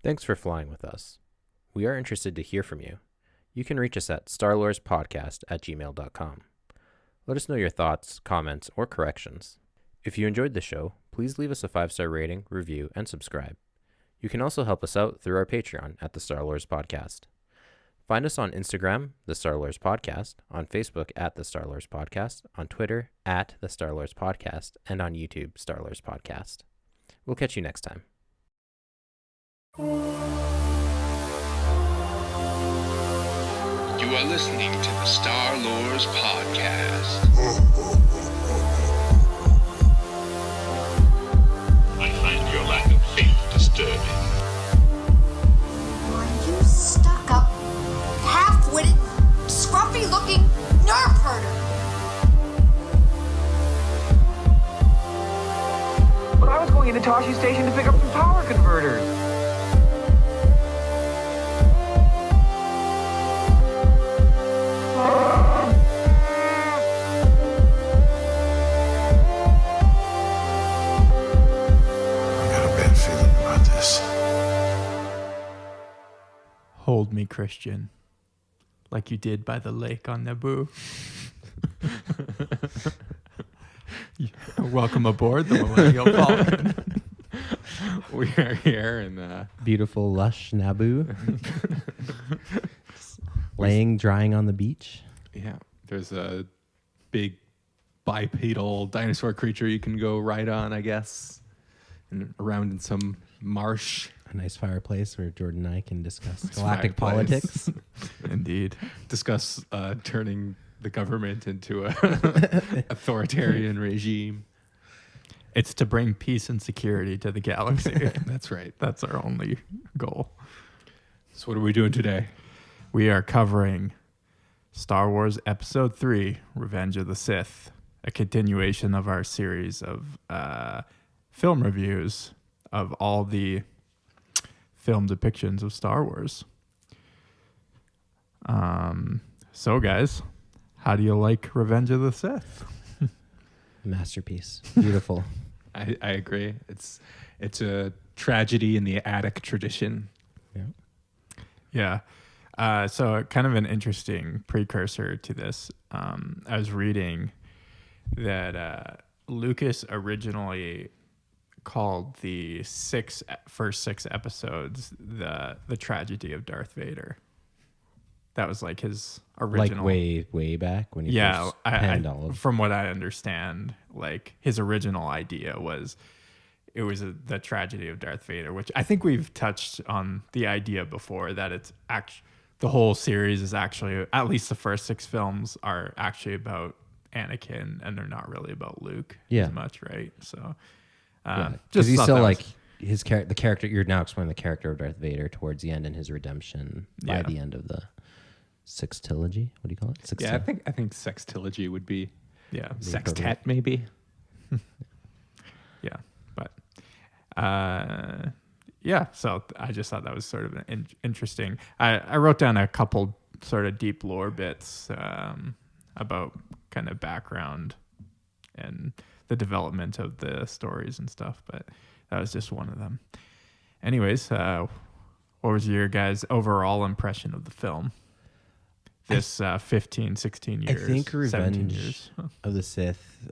Thanks for flying with us. We are interested to hear from you. You can reach us at starlordspodcast@gmail.com. Let us know your thoughts, comments, or corrections. If you enjoyed the show, please leave us a 5-star rating, review, and subscribe. You can also help us out through our Patreon at the Star Lords Podcast. Find us on Instagram, the Star Lords Podcast, on Facebook at the Star Lords Podcast, on Twitter at the Star Lords Podcast, and on YouTube, Star Lords Podcast. We'll catch you next time. You are listening to the Star Lords Podcast. I find your lack of faith disturbing. Are you stuck-up, half-witted, scruffy-looking nerve herder? But I was going into Toshi Station to pick up some power converters. Hold me, Christian, like you did by the lake on Naboo. Welcome aboard the Millennial Falcon. We are here in Beautiful, lush Naboo. Drying on the beach. yeah, there's a big bipedal dinosaur creature you can go ride on, I guess, and around in some marsh. A nice fireplace where Jordan and I can discuss Nice galactic fireplace. politics. Indeed. Discuss turning the government into a authoritarian regime. It's to bring peace and security to the galaxy. That's right. That's our only goal. So what are we doing today? We are covering Star Wars Episode 3, Revenge of the Sith, a continuation of our series of film reviews of all the film depictions of Star Wars. So, guys, how do you like Revenge of the Sith? Masterpiece. Beautiful. I agree. It's a tragedy in the attic tradition. Yeah. So kind of an interesting precursor to this. I was reading that Lucas originally called the first six episodes the tragedy of Darth Vader. That was like his original, Like way back when he first penned all of. from what I understand, like his original idea was it was the tragedy of Darth Vader, which I think we've touched on the idea before, that it's the whole series is actually, at least the first 6 films are actually about Anakin, and they're not really about Luke as much, right? So Because he's still like the character. You're now exploring the character of Darth Vader towards the end and his redemption by the end of the sextilogy. What do you call it? Yeah, I think sextilogy would be yeah, sextet maybe. yeah, but yeah. So I just thought that was sort of interesting. I wrote down a couple sort of deep lore bits about kind of background and the development of the stories and stuff, but that was just one of them. Anyways, what was your guys' overall impression of the film? This 15, 16 years. I think 17 Revenge years. of the Sith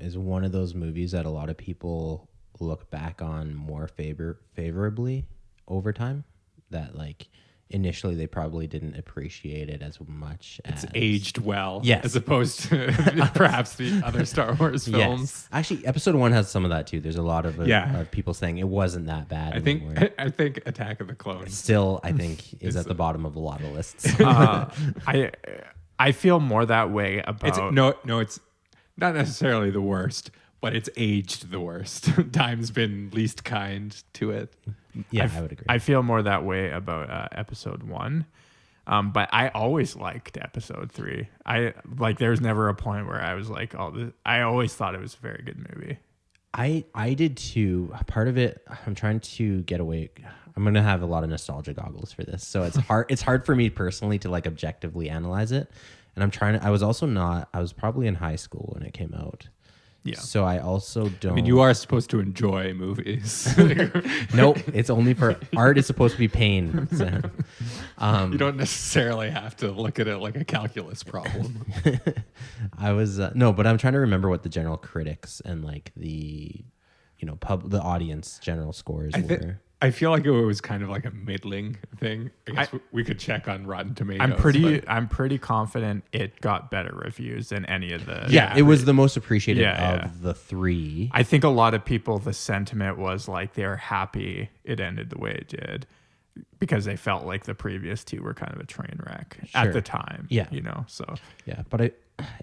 is one of those movies that a lot of people look back on more favorably over time. That like initially they probably didn't appreciate it as much It's as aged well, Yes. as opposed to perhaps the other Star Wars films. Yes. Actually, Episode 1 has some of that too. There's a lot of people saying it wasn't that bad anymore. I think Attack of the Clones. Still, I think is at the bottom of a lot of lists. I feel more that way about... It's not necessarily the worst, but it's aged the worst. Time's been least kind to it. Yeah, I would agree. I feel more that way about Episode 1. But I always liked Episode 3. There was never a point where I was like, I always thought it was a very good movie. I did too. Part of it, I'm trying to get away. I'm gonna have a lot of nostalgia goggles for this, so it's hard. It's hard for me personally to like objectively analyze it. And I was probably in high school when it came out. Yeah. So I also don't. I mean, you are supposed to enjoy movies. Nope, it's only for art is supposed to be pain. So, You don't necessarily have to look at it like a calculus problem. I was no, but I'm trying to remember what the general critics and like the the audience general scores were. I feel like it was kind of like a middling thing. I guess we could check on Rotten Tomatoes. I'm pretty confident it got better reviews than any of the. Yeah, it was the most appreciated Yeah, of the three. I think a lot of people, the sentiment was like they're happy it ended the way it did because they felt like the previous two were kind of a train wreck at the time. Yeah. So. Yeah, but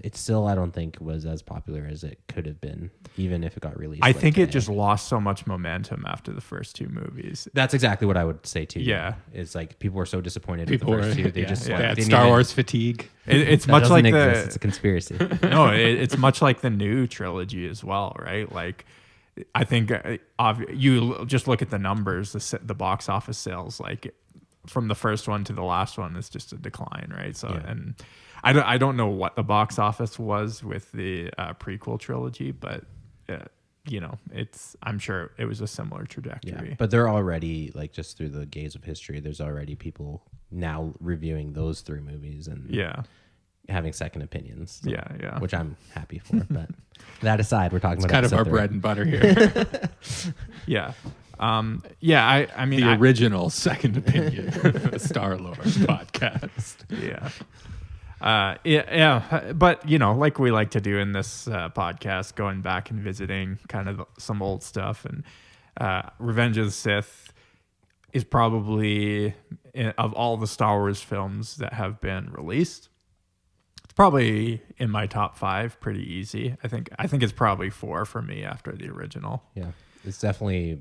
it still, I don't think, was as popular as it could have been, even if it got released. I think it just lost so much momentum after the first two movies. That's exactly what I would say too. Yeah. It's like people were so disappointed People with the first were, two. They just they like, had didn't Star even- Wars fatigue. It's That much doesn't like exist. It's a the conspiracy. no, it's much like the new trilogy as well, right? Like, I think you just look at the numbers, the box office sales, like from the first one to the last one is just a decline, right? So, and I don't know what the box office was with the prequel trilogy, but I'm sure it was a similar trajectory. Yeah, but they're already like just through the gaze of history. There's already people now reviewing those three movies and having second opinions. So, yeah, which I'm happy for. But that aside, we're talking It's about kind of our episode bread and butter here. yeah. I mean, The original Second Opinion Star Lords podcast. But like we like to do in this podcast, going back and visiting kind of some old stuff, and Revenge of the Sith is probably, of all the Star Wars films that have been released, it's probably in my top 5 pretty easy. I think it's probably 4 for me after the original. Yeah, it's definitely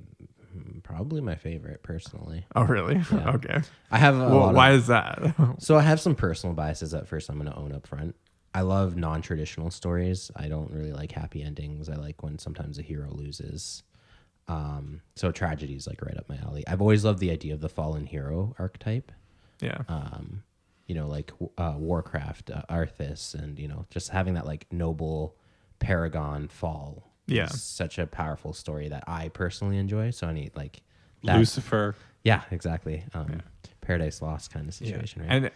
probably my favorite personally. Oh, really? Yeah. Okay. I have why is that? So I have some personal biases at first I'm going to own up front. I love non-traditional stories. I don't really like happy endings. I like when sometimes a hero loses. So tragedy is like right up my alley. I've always loved the idea of the fallen hero archetype. Yeah. Like Warcraft, Arthas, and just having that like noble paragon fall. Yeah. Is such a powerful story that I personally enjoy. So I need like that. Lucifer. Yeah, exactly. Paradise Lost kind of situation, right? And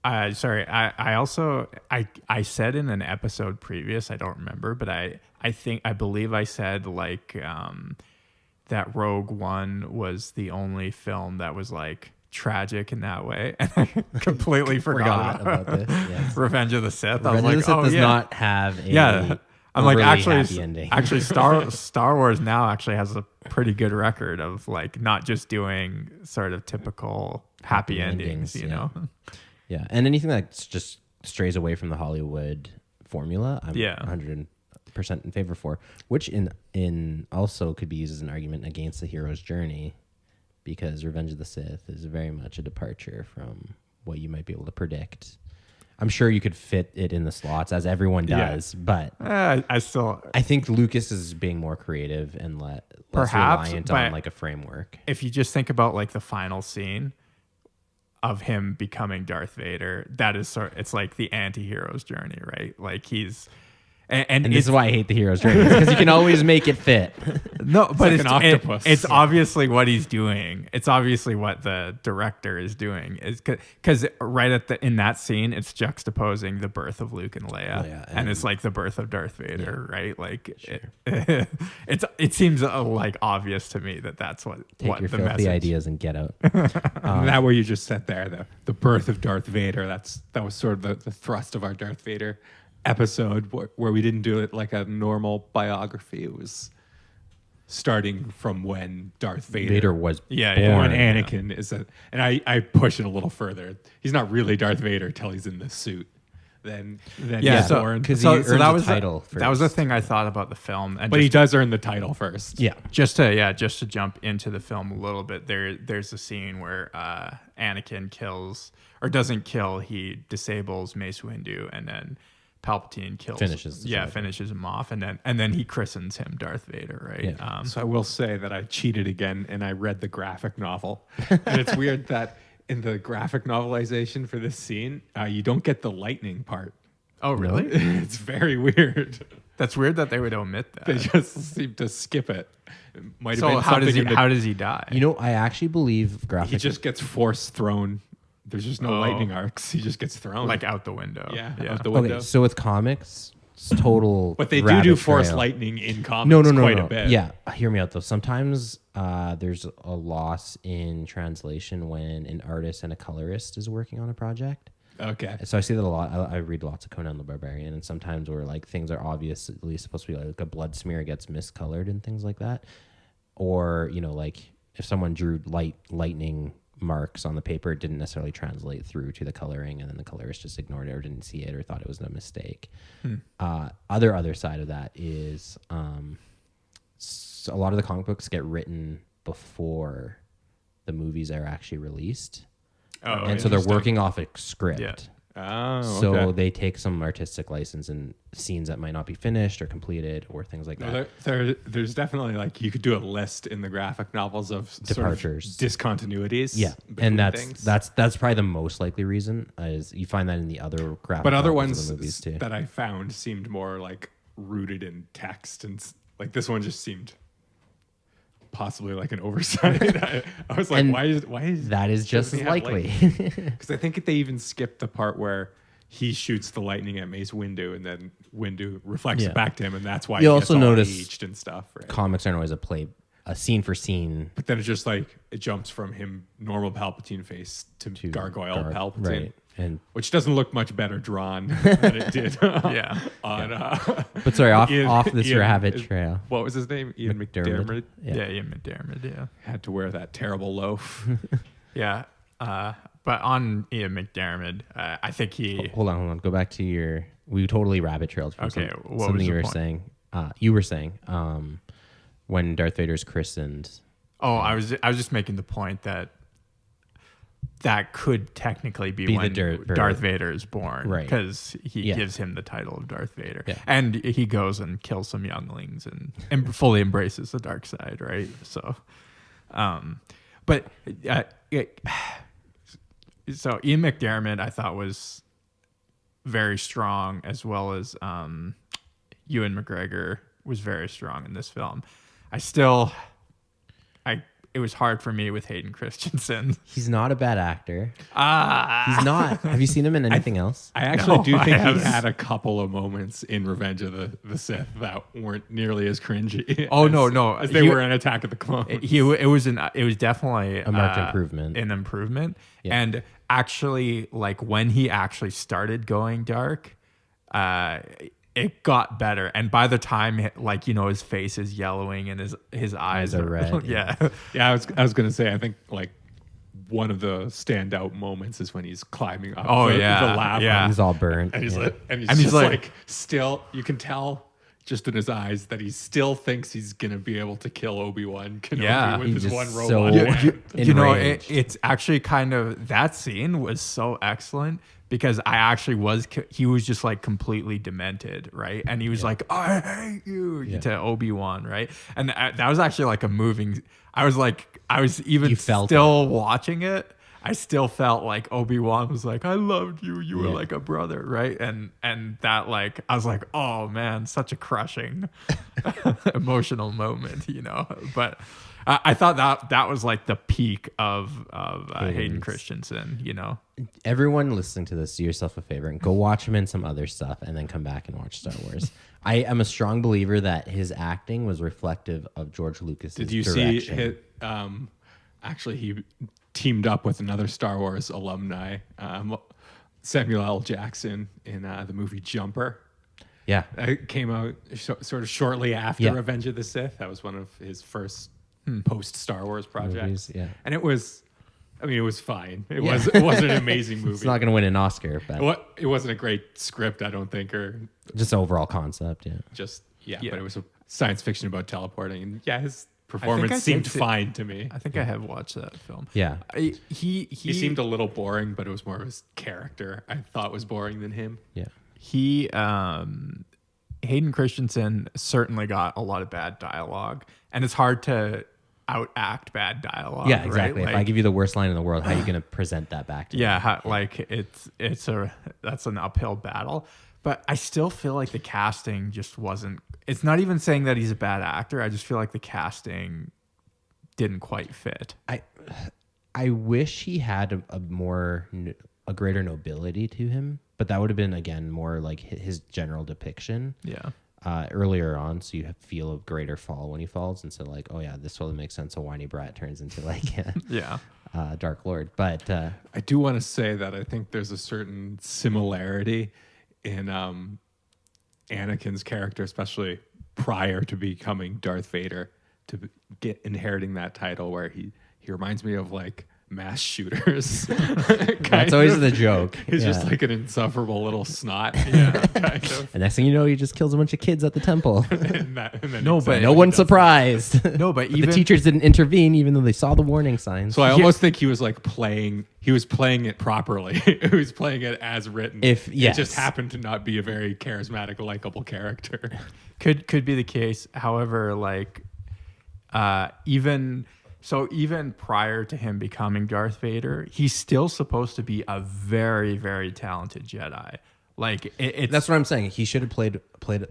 I also said in an episode previous, I don't remember, but I believe I said like that Rogue One was the only film that was like tragic in that way, and I completely forgot about this. Yes. Revenge of the Sith. Revenge of the Sith does not have a I'm like overly happy ending. actually Star Wars now actually has a pretty good record of like not just doing sort of typical happy endings, you know. Yeah, and anything that just strays away from the Hollywood formula, I'm 100% in favor for. Which in also could be used as an argument against the hero's journey, because Revenge of the Sith is very much a departure from what you might be able to predict. I'm sure you could fit it in the slots, as everyone does, but I think Lucas is being more creative and less perhaps reliant on like a framework. If you just think about like the final scene of him becoming Darth Vader, that is it's like the anti-hero's journey, right? Like he's and this is why I hate the hero's journey, because you can always make it fit. No, but like an octopus. It's obviously what he's doing. It's obviously what the director is doing. Is because right in that scene, it's juxtaposing the birth of Luke and Leia, and it's like the birth of Darth Vader, right? Like it seems like obvious to me that that's what Take your the filthy message. ideas and get out. That what you just said there, the birth of Darth Vader. That was sort of the thrust of our Darth Vader episode, where we didn't do it like a normal biography. It was starting from when Darth Vader was born. Anakin is and I push it a little further. He's not really Darth Vader till he's in the suit. Then he's born. Because he earns the title first. That was the thing I thought about the film, But he does earn the title first. Yeah. Just to jump into the film a little bit, there's a scene where Anakin kills, or doesn't kill, he disables Mace Windu, and then Palpatine finishes him off, and then he christens him Darth Vader, right? Yeah. So I will say that I cheated again, and I read the graphic novel. And it's weird that in the graphic novelization for this scene, you don't get the lightning part. Oh, really? It's very weird. That's weird that they would omit that. They just seem to skip it. It might have So been how does something how does he die? You know, I actually believe he graphic. just gets force thrown. There's just no Oh. lightning arcs. He just gets thrown. like out the window. yeah, out the window. Okay, so with comics, it's total. But they do rabbit force trail. lightning in comics No. quite a bit. Yeah, hear me out though. Sometimes there's a loss in translation when an artist and a colorist is working on a project. Okay. So I see that a lot. I read lots of Conan the Barbarian, and sometimes where like things are obviously supposed to be like a blood smear gets miscolored and things like that, or you know, like if someone drew lightning marks on the paper, it didn't necessarily translate through to the coloring, and then the colorist just ignored it or didn't see it or thought it was a mistake. Other side of that is so a lot of the comic books get written before the movies are actually released. Oh, And so they're working off a script. Yeah. Oh, So okay. they take some artistic license in scenes that might not be finished or completed or things like that. There's definitely like you could do a list in the graphic novels of Departures. sort of discontinuities. Yeah, between and things. that's probably the most likely reason is you find that in the other graphic But other novels of ones the movies too. that I found seemed more like rooted in text, and like this one just seemed possibly like an oversight. I was like, And why is that is just doesn't as he have likely. Because I think they even skipped the part where he shoots the lightning at Mace Windu, and then Windu reflects Yeah. it back to him, and that's why You he also gets all notice aged and stuff. Right? Comics aren't always a scene for scene But then it's just like it jumps from him normal Palpatine face to Gargoyle Palpatine, right? And which doesn't look much better drawn than it did. Yeah. on. but sorry, off Ian- this Ian- rabbit trail. What was his name? Ian McDermott. Yeah, Ian McDermott. Yeah. Had to wear that terrible loaf. Yeah. But on Ian McDermott, I think he. Hold on. Go back to we totally rabbit trailed from Okay, what was something the you were point? saying. You were saying when Darth Vader's christened. Oh, I was just making the point that could technically be when Darth Vader is born, Right. Because he Yeah. gives him the title of Darth Vader, Yeah. and he goes and kills some younglings and fully embraces the dark side, right? So, so Ian McDermott I thought was very strong, as well as Ewan McGregor was very strong in this film. It was hard for me with Hayden Christensen. He's not a bad actor. He's not. Have you seen him in anything else? I actually do I think he haven't. had a couple of moments in Revenge of the Sith that weren't nearly as cringy. Oh, as, no. as they were in Attack of the Clones. It was definitely A marked improvement. An improvement. Yeah. And actually, like when he actually started going dark, it got better. And by the time, like, you know, his face is yellowing and his eyes are red. Yeah. Yeah, I was gonna say I think like one of the standout moments is when he's climbing up Oh, the yeah, lava. yeah. He's all burnt. And he's yeah. like, and he's And he's just like- like still you can tell just in his eyes that he still thinks he's gonna be able to kill Obi-Wan Kenobi Yeah. with He's his just one so robot. You know, enraged. it's actually kind of, that scene was so excellent because he was just like completely demented, right? And he was like, I hate you to Obi-Wan, right? And that was actually like a moving, I was even You felt still watching it. I still felt like Obi-Wan was like, I loved you. You were like a brother, right? And that, like, I was like, oh man, such a crushing emotional moment, you know? But I thought that was like the peak of Hayden Hayden's. Christensen, you know? Everyone listening to this, do yourself a favor and go watch him in some other stuff and then come back and watch Star Wars. I am a strong believer that his acting was reflective of George Lucas's Did you direction. see hit actually he teamed up with another Star Wars alumni, Samuel L. Jackson, in the movie Jumper. Yeah. It came out sort of shortly after Yeah. Revenge of the Sith. That was one of his first post Star Wars projects. Movies, yeah. And it was fine. It was an amazing movie. It's not going to win an Oscar, but It wasn't a great script, I don't think, or just overall concept, yeah. just Yeah. but it was a science fiction about teleporting, and his I performance seemed did fine to me. I think I have watched that film. Yeah. He He seemed a little boring, but it was more of his character I thought was boring than him. Yeah. Hayden Christensen certainly got a lot of bad dialogue, and it's hard to outact bad dialogue. Yeah, exactly. Right? If I give you the worst line in the world, how are you going to present that back to me? yeah, that's an uphill battle. But I still feel like the casting just wasn't. It's not even saying that he's a bad actor. I just feel like the casting didn't quite fit. I wish he had a greater nobility to him, but that would have been again more like his general depiction. Yeah. Earlier on, so you feel a greater fall when he falls, and so like, oh yeah, this totally makes sense. A whiny brat turns into like Dark Lord. But I do want to say that I think there's a certain similarity in Anakin's character, especially prior to becoming Darth Vader, to get inheriting that title, where he reminds me of like mass shooters. That's always the joke. He's just like an insufferable little snot. Kind of. And next thing you know, he just kills a bunch of kids at the temple. And then No, but No one's surprised. No, but the even teachers didn't intervene, even though they saw the warning signs. So I almost think he was like playing it properly. He was playing it as written. It just happened to not be a very charismatic, likable character. could be the case. However, like even prior to him becoming Darth Vader, he's still supposed to be a very, very talented Jedi. Like that's what I'm saying. He should have played.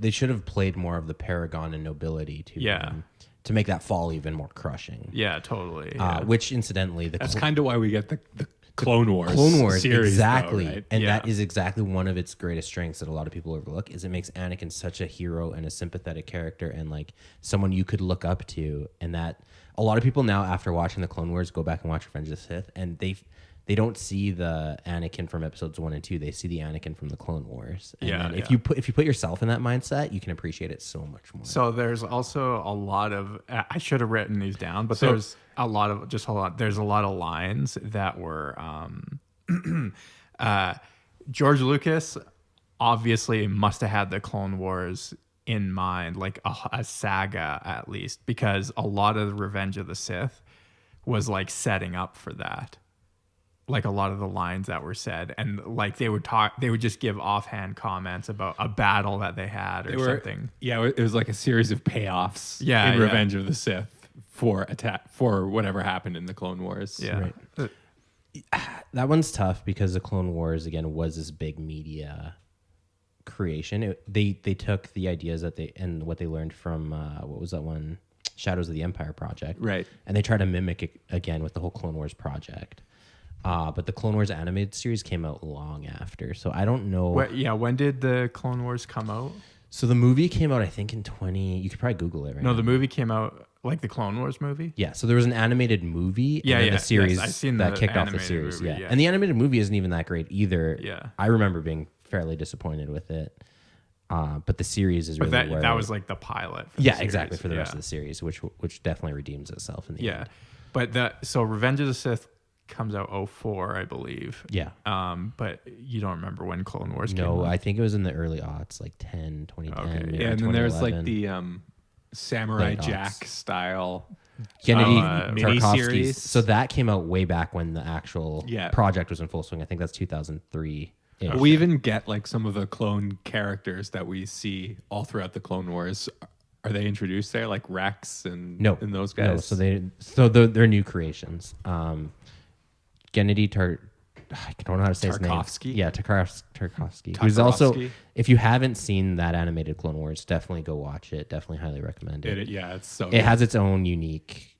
They should have played more of the paragon and nobility to him to make that fall even more crushing. Yeah, totally. Which incidentally, that's kind of why we get the Clone Wars series, exactly, though, right? And that is exactly one of its greatest strengths that a lot of people overlook. Is it makes Anakin such a hero and a sympathetic character and like someone you could look up to, and that. A lot of people now, after watching the Clone Wars, go back and watch Revenge of the Sith, and they don't see the Anakin from episodes 1 and 2. They see the Anakin from the Clone Wars. And if you put yourself in that mindset, you can appreciate it so much more. So there's also a lot of I should have written these down, but there's a lot of there's a lot of lines that were George Lucas obviously must have had the Clone Wars in mind, like a saga at least, because a lot of the Revenge of the Sith was like setting up for that. Like a lot of the lines that were said, and like they would just give offhand comments about a battle that they had or something. Yeah, it was like a series of payoffs in Revenge of the Sith for whatever happened in the Clone Wars. Yeah. Right. That one's tough because the Clone Wars again was this big media creation. They took the ideas that and what they learned from what was that one, Shadows of the Empire project, right? And they tried to mimic it again with the whole Clone Wars project. But the Clone Wars animated series came out long after, so I don't know. When did the Clone Wars come out? So the movie came out, I think, in 20. You could probably Google it right now. No, the movie came out like the Clone Wars movie. Yeah, so there was an animated movie, and then the series I've seen that the kicked off the series. Movie, and the animated movie isn't even that great either. Yeah, I remember being fairly disappointed with it. But the series is really that was like the pilot. For exactly, for the rest of the series, which definitely redeems itself in the end. But so Revenge of the Sith comes out 2004, I believe. Yeah. But you don't remember when Clone Wars came out? No, out? I think it was in the early aughts, like 2010. Okay. Yeah, and then there's like the Samurai Jack style Kennedy miniseries. So that came out way back when the actual project was in full swing. I think that's 2003. We even get like some of the clone characters that we see all throughout the Clone Wars. Are they introduced there, like Rex and those guys? No, they're new creations. Gennady I don't know how to say his name. Yeah, Tarkovsky. Who's also, if you haven't seen that animated Clone Wars, definitely go watch it. Definitely highly recommend it. It has its own unique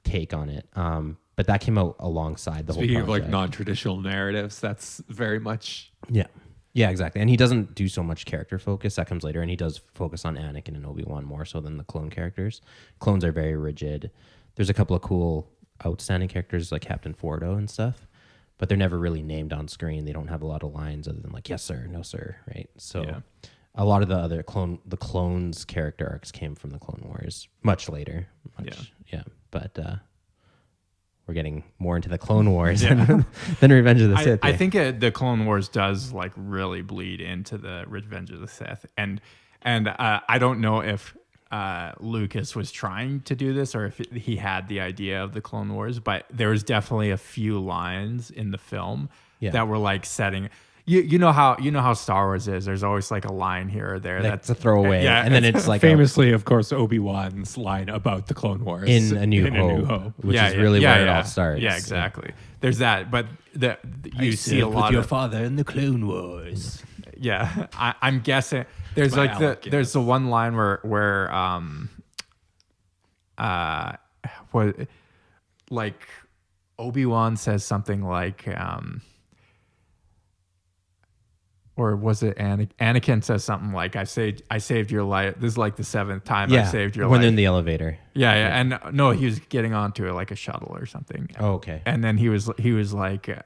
take on it. But that came out alongside the whole project. Speaking of like non-traditional narratives, that's very much... Yeah, exactly. And he doesn't do so much character focus. That comes later. And he does focus on Anakin and Obi-Wan more so than the clone characters. Clones are very rigid. There's a couple of cool outstanding characters like Captain Fordo and stuff, but they're never really named on screen. They don't have a lot of lines other than like, yes, sir, no, sir, right? So a lot of the other clones character arcs came from the Clone Wars much later. But we're getting more into the Clone Wars than Revenge of the Sith. I think the Clone Wars does like really bleed into the Revenge of the Sith, and I don't know if Lucas was trying to do this or if he had the idea of the Clone Wars, but there was definitely a few lines in the film that were like setting. You know how Star Wars is. There's always like a line here or there that's a throwaway, and then it's like famously, of course, Obi-Wan's line about the Clone Wars in A New Hope, which is really where it all starts. Yeah, exactly. There's that, but you see a lot your father in the Clone Wars. Yeah, I'm guessing there's my like Alec there's the one line where what like Obi-Wan says something like or was it Anakin says something like I saved your life. This is like the 7th time I saved your life. When they're in the elevator. Yeah. And no, he was getting onto like a shuttle or something. Oh, okay. And then he was like, well,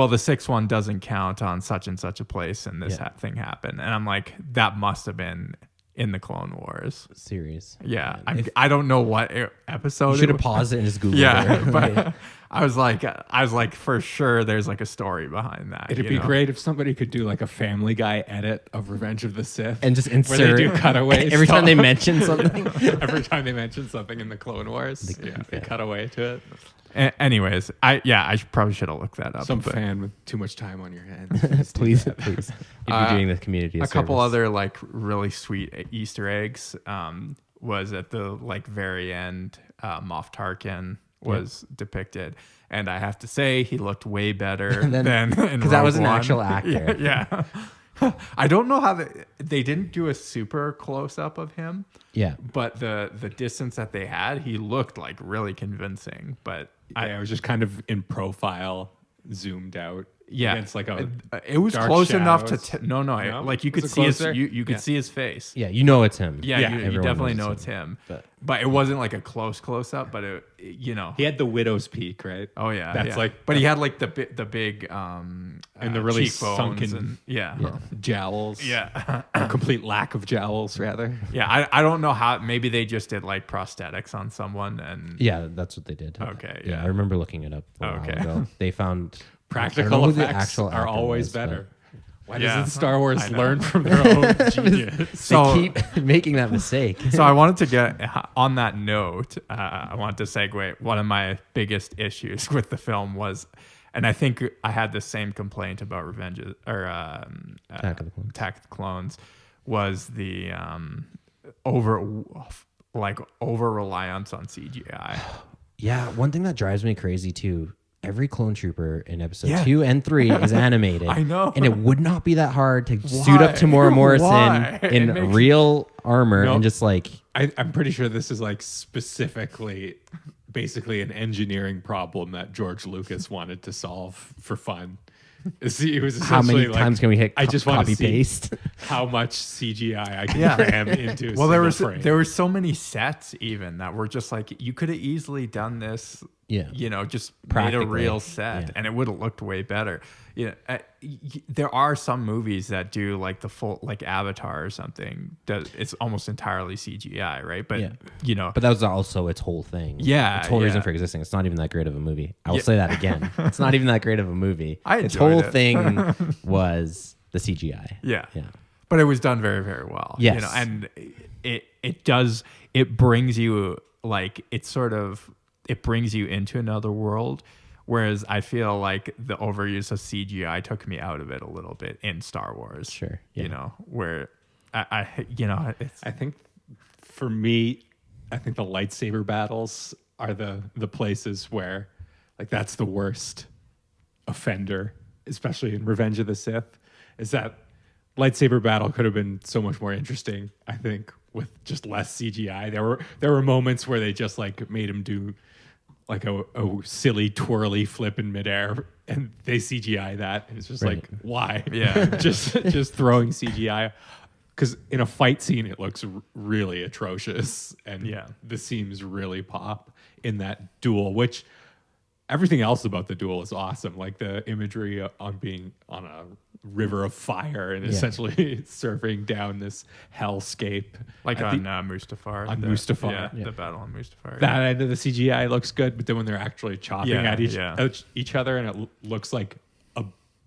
the 6th one doesn't count on such and such a place, and this thing happened. And I'm like, that must have been in the Clone Wars series. Yeah, I don't know what episode. You should have paused it and just Googled it. But I was like, for sure, there's like a story behind that. It'd be great if somebody could do like a Family Guy edit of Revenge of the Sith and just insert where they do cutaways every time they mention something. Every time they mention something in the Clone Wars, they cut away to it. Anyways, I probably should have looked that up. Some fan with too much time on your hands. please. You'd be doing the community a service. couple other like really sweet Easter eggs was at the like very end. Moff Tarkin was depicted, and I have to say he looked way better than because that was an actual actor. Yeah. I don't know how they didn't do a super close up of him. Yeah, but the distance that they had, he looked like really convincing. But I was just kind of in profile, zoomed out. Yeah, it's like it was close enough to no? like you could see you could see his face. Yeah, you know it's him. Yeah, you definitely know it's him. But it wasn't like a close up. But he had the widow's peak, right? Oh yeah, that's like. But he had like the big and the really sunken jowls. Yeah, a complete lack of jowls, rather. Yeah, I don't know how. Maybe they just did like prosthetics on someone and. Yeah, that's what they did. Okay. Yeah, I remember looking it up a while ago. They found. Practical effects are always better. Why doesn't Star Wars learn from their own genius? So, they keep making that mistake. So I wanted to get on that note. I wanted to segue. One of my biggest issues with the film was, and I think I had the same complaint about Revenge or Attack of the Clones, was the over reliance on CGI. Yeah, one thing that drives me crazy too. Every clone trooper in episode 2 and 3 is animated. I know. And it would not be that hard to suit up Tamora Morrison in real armor and just like... I'm pretty sure this is like specifically basically an engineering problem that George Lucas wanted to solve for fun. It was how many times can we hit copy paste? How much CGI I can cram into there were so many sets even that were just like, you could have easily done this. Yeah, just made a real set and it would have looked way better. There are some movies that do like the full, like Avatar or something. It's almost entirely CGI, right? But but that was also its whole thing. Yeah, its whole reason for existing. It's not even that great of a movie. I will say that again. It's not even that great of a movie. Its whole thing was the CGI. Yeah. But it was done very, very well. Yes, and it brings you like it brings you into another world, whereas I feel like the overuse of CGI took me out of it a little bit in Star Wars. Sure, where I think for me, I think the lightsaber battles are the places where like that's the worst offender, especially in Revenge of the Sith, is that lightsaber battle could have been so much more interesting, I think, with just less CGI. There were moments where they just like made him do like a silly twirly flip in midair, and they CGI that. And it's just like, why? Yeah, just throwing CGI, because in a fight scene it looks really atrocious, and the scenes really pop in that duel. Which everything else about the duel is awesome, like the imagery on being on a river of fire and essentially surfing down this hellscape, like on Mustafar. Mustafar, the battle on Mustafar. That end of the CGI looks good, but then when they're actually chopping at each other, and it looks like a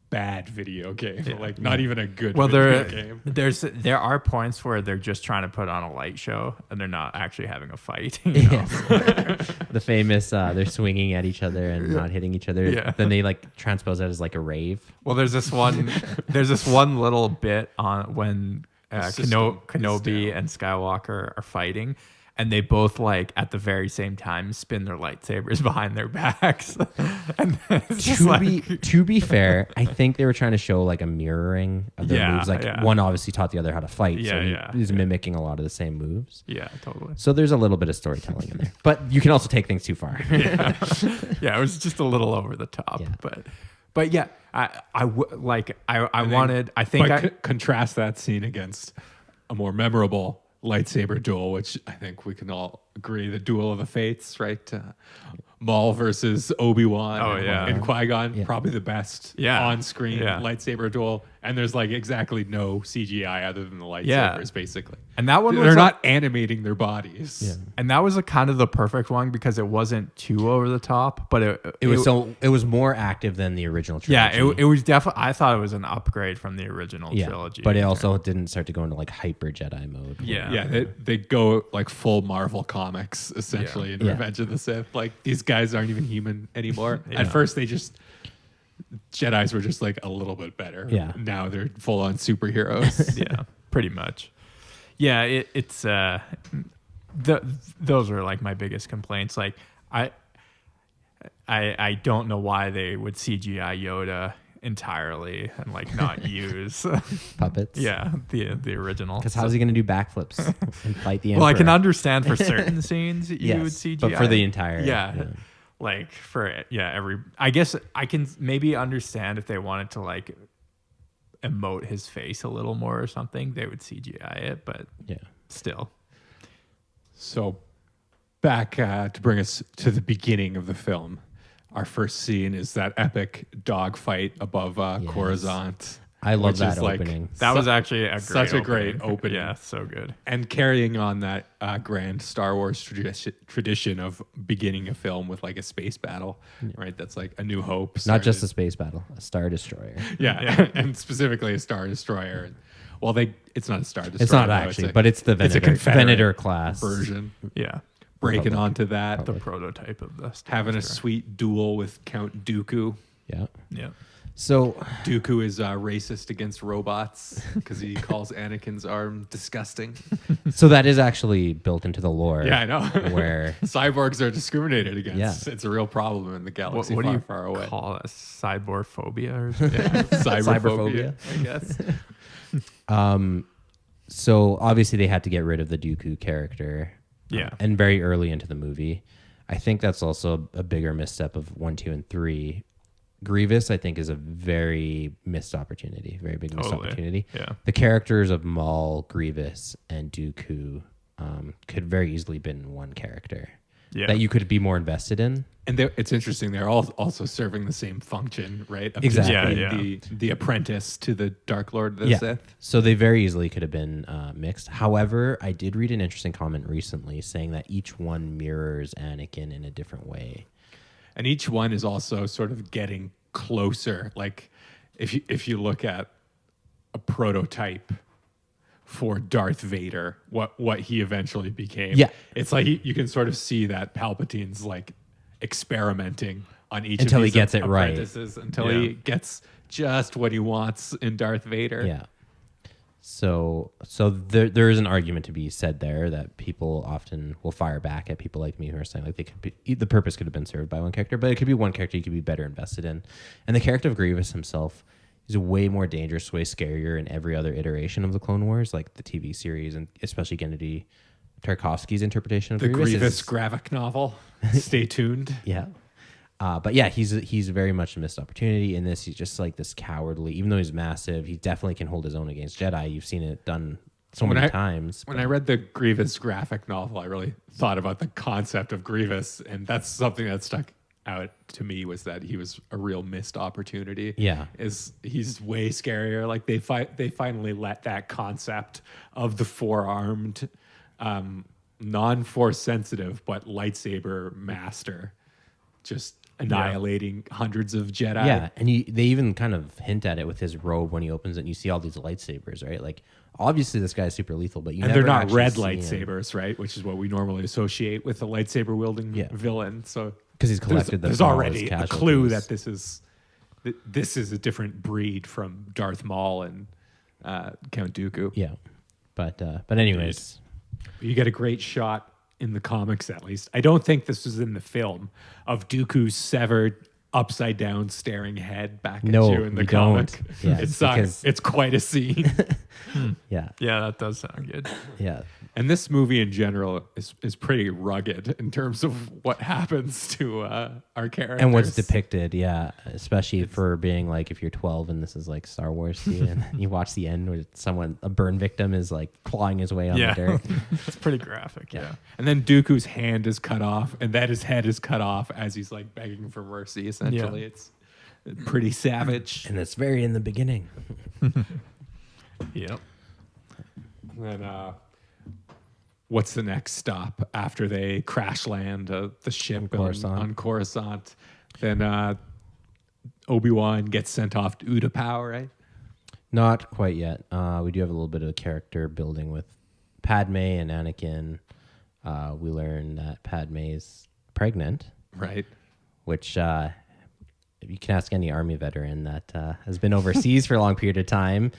bad video game, like not even a good video game. There are points where they're just trying to put on a light show and they're not actually having a fight. The famous they're swinging at each other and not hitting each other. Then they like transpose that as like a rave. Well, there's this one little bit on when Kenobi and Skywalker are fighting, and they both like at the very same time spin their lightsabers behind their backs. And it's just To be fair, I think they were trying to show like a mirroring of their moves. Like one obviously taught the other how to fight, so he's mimicking a lot of the same moves. Yeah, totally. So there's a little bit of storytelling in there, but you can also take things too far. Yeah, it was just a little over the top, but yeah, I contrast that scene against a more memorable lightsaber duel, which I think we can all agree, the Duel of the Fates, right? Maul versus Obi-Wan and Qui-Gon, probably the best on-screen lightsaber duel. And there's like exactly no CGI other than the lightsabers, basically. And that one, they're not animating their bodies. Yeah. And that was a kind of the perfect one because it wasn't too over the top, but it was more active than the original trilogy. Yeah, it was definitely. I thought it was an upgrade from the original trilogy, but it also didn't start to go into like hyper Jedi mode. They go like full Marvel comics essentially in Revenge of the Sith. Like these guys aren't even human anymore. At first, Jedis were just like a little bit better. Yeah. Now they're full on superheroes. Yeah, pretty much. Yeah, it's those are like my biggest complaints. Like I don't know why they would CGI Yoda entirely and like not use puppets. Yeah, the original. Because how's he going to do backflips and fight the Emperor? Well, I can understand for certain scenes you would CGI, but for the entire like for every, I guess I can maybe understand if they wanted to like emote his face a little more or something, they would CGI it, but still. So back to bring us to the beginning of the film, our first scene is that epic dogfight above Coruscant. I love that opening. That was actually such a great opening. Yeah, so good. And carrying on that grand Star Wars tradition of beginning a film with like a space battle, right? That's like A New Hope. Not just a space battle, a Star Destroyer. And specifically a Star Destroyer. Well, it's not a Star Destroyer. It's not actually, but it's the Venator class version. Yeah. Breaking onto that. The prototype of the Star Having Destroyer. a sweet duel with Count Dooku. Yeah. Yeah. So Dooku is racist against robots because he calls Anakin's arm disgusting. So that is actually built into the lore. Yeah, I know. Where cyborgs are discriminated against. Yeah. It's a real problem in the galaxy what do you far away. Call it? Cyborphobia or something? Cyberphobia, I guess. So obviously they had to get rid of the Dooku character. Yeah. And very early into the movie. I think that's also a bigger misstep of 1, 2, and 3. Grievous, I think, is a very missed opportunity, very big missed opportunity. Yeah. The characters of Maul, Grievous, and Dooku could very easily been one character that you could be more invested in. And it's interesting; they're all also serving the same function, right? Of Exactly. just being the apprentice to the Dark Lord of the Sith. So they very easily could have been mixed. However, I did read an interesting comment recently saying that each one mirrors Anakin in a different way. And each one is also sort of getting closer. Like if you look at a prototype for Darth Vader, what he eventually became. Yeah. It's like you can sort of see that Palpatine's like experimenting on each until of he these gets it right. apprentices until he gets just what he wants in Darth Vader. Yeah. So there is an argument to be said there that people often will fire back at people like me who are saying like the purpose could have been served by one character, but it could be one character you could be better invested in. And the character of Grievous himself is way more dangerous, way scarier in every other iteration of the Clone Wars, like the TV series, and especially Gennady Tarkovsky's interpretation of the Grievous graphic novel. Stay tuned. Yeah. But yeah, he's very much a missed opportunity in this. He's just like this cowardly, even though he's massive, he definitely can hold his own against Jedi. You've seen it done so many times. When I read the Grievous graphic novel, I really thought about the concept of Grievous, and that's something that stuck out to me, was that he was a real missed opportunity. Yeah. He's way scarier. Like they finally let that concept of the four-armed, non-force sensitive, but lightsaber master just annihilating hundreds of Jedi. Yeah, and they even kind of hint at it with his robe when he opens it and you see all these lightsabers, right? Like, obviously this guy's super lethal, but they're not red lightsabers, right? Which is what we normally associate with a lightsaber-wielding villain. So because he's collected there's already a clue that this is a different breed from Darth Maul and Count Dooku. Yeah, but anyways, you get a great shot in the comics at least. I don't think this was in the film, of Dooku's severed upside down staring head back at you in the comic. Don't. Yeah, It's quite a scene. Yeah. Yeah, that does sound good. Yeah. And this movie in general is pretty rugged in terms of what happens to our characters. And what's depicted, yeah, especially for being like, if you're 12 and this is like Star Wars to you, and you watch the end where a burn victim is like clawing his way on the dirt. It's pretty graphic, yeah. And then Dooku's hand is cut off, and then his head is cut off as he's like begging for mercy. Essentially, it's pretty savage. And it's very in the beginning. Yep. And what's the next stop after they crash land the ship on Coruscant? Then Obi-Wan gets sent off to Utapau, right? Not quite yet. We do have a little bit of character building with Padme and Anakin. We learn that Padme is pregnant, Right. which you can ask any Army veteran that has been overseas for a long period of time.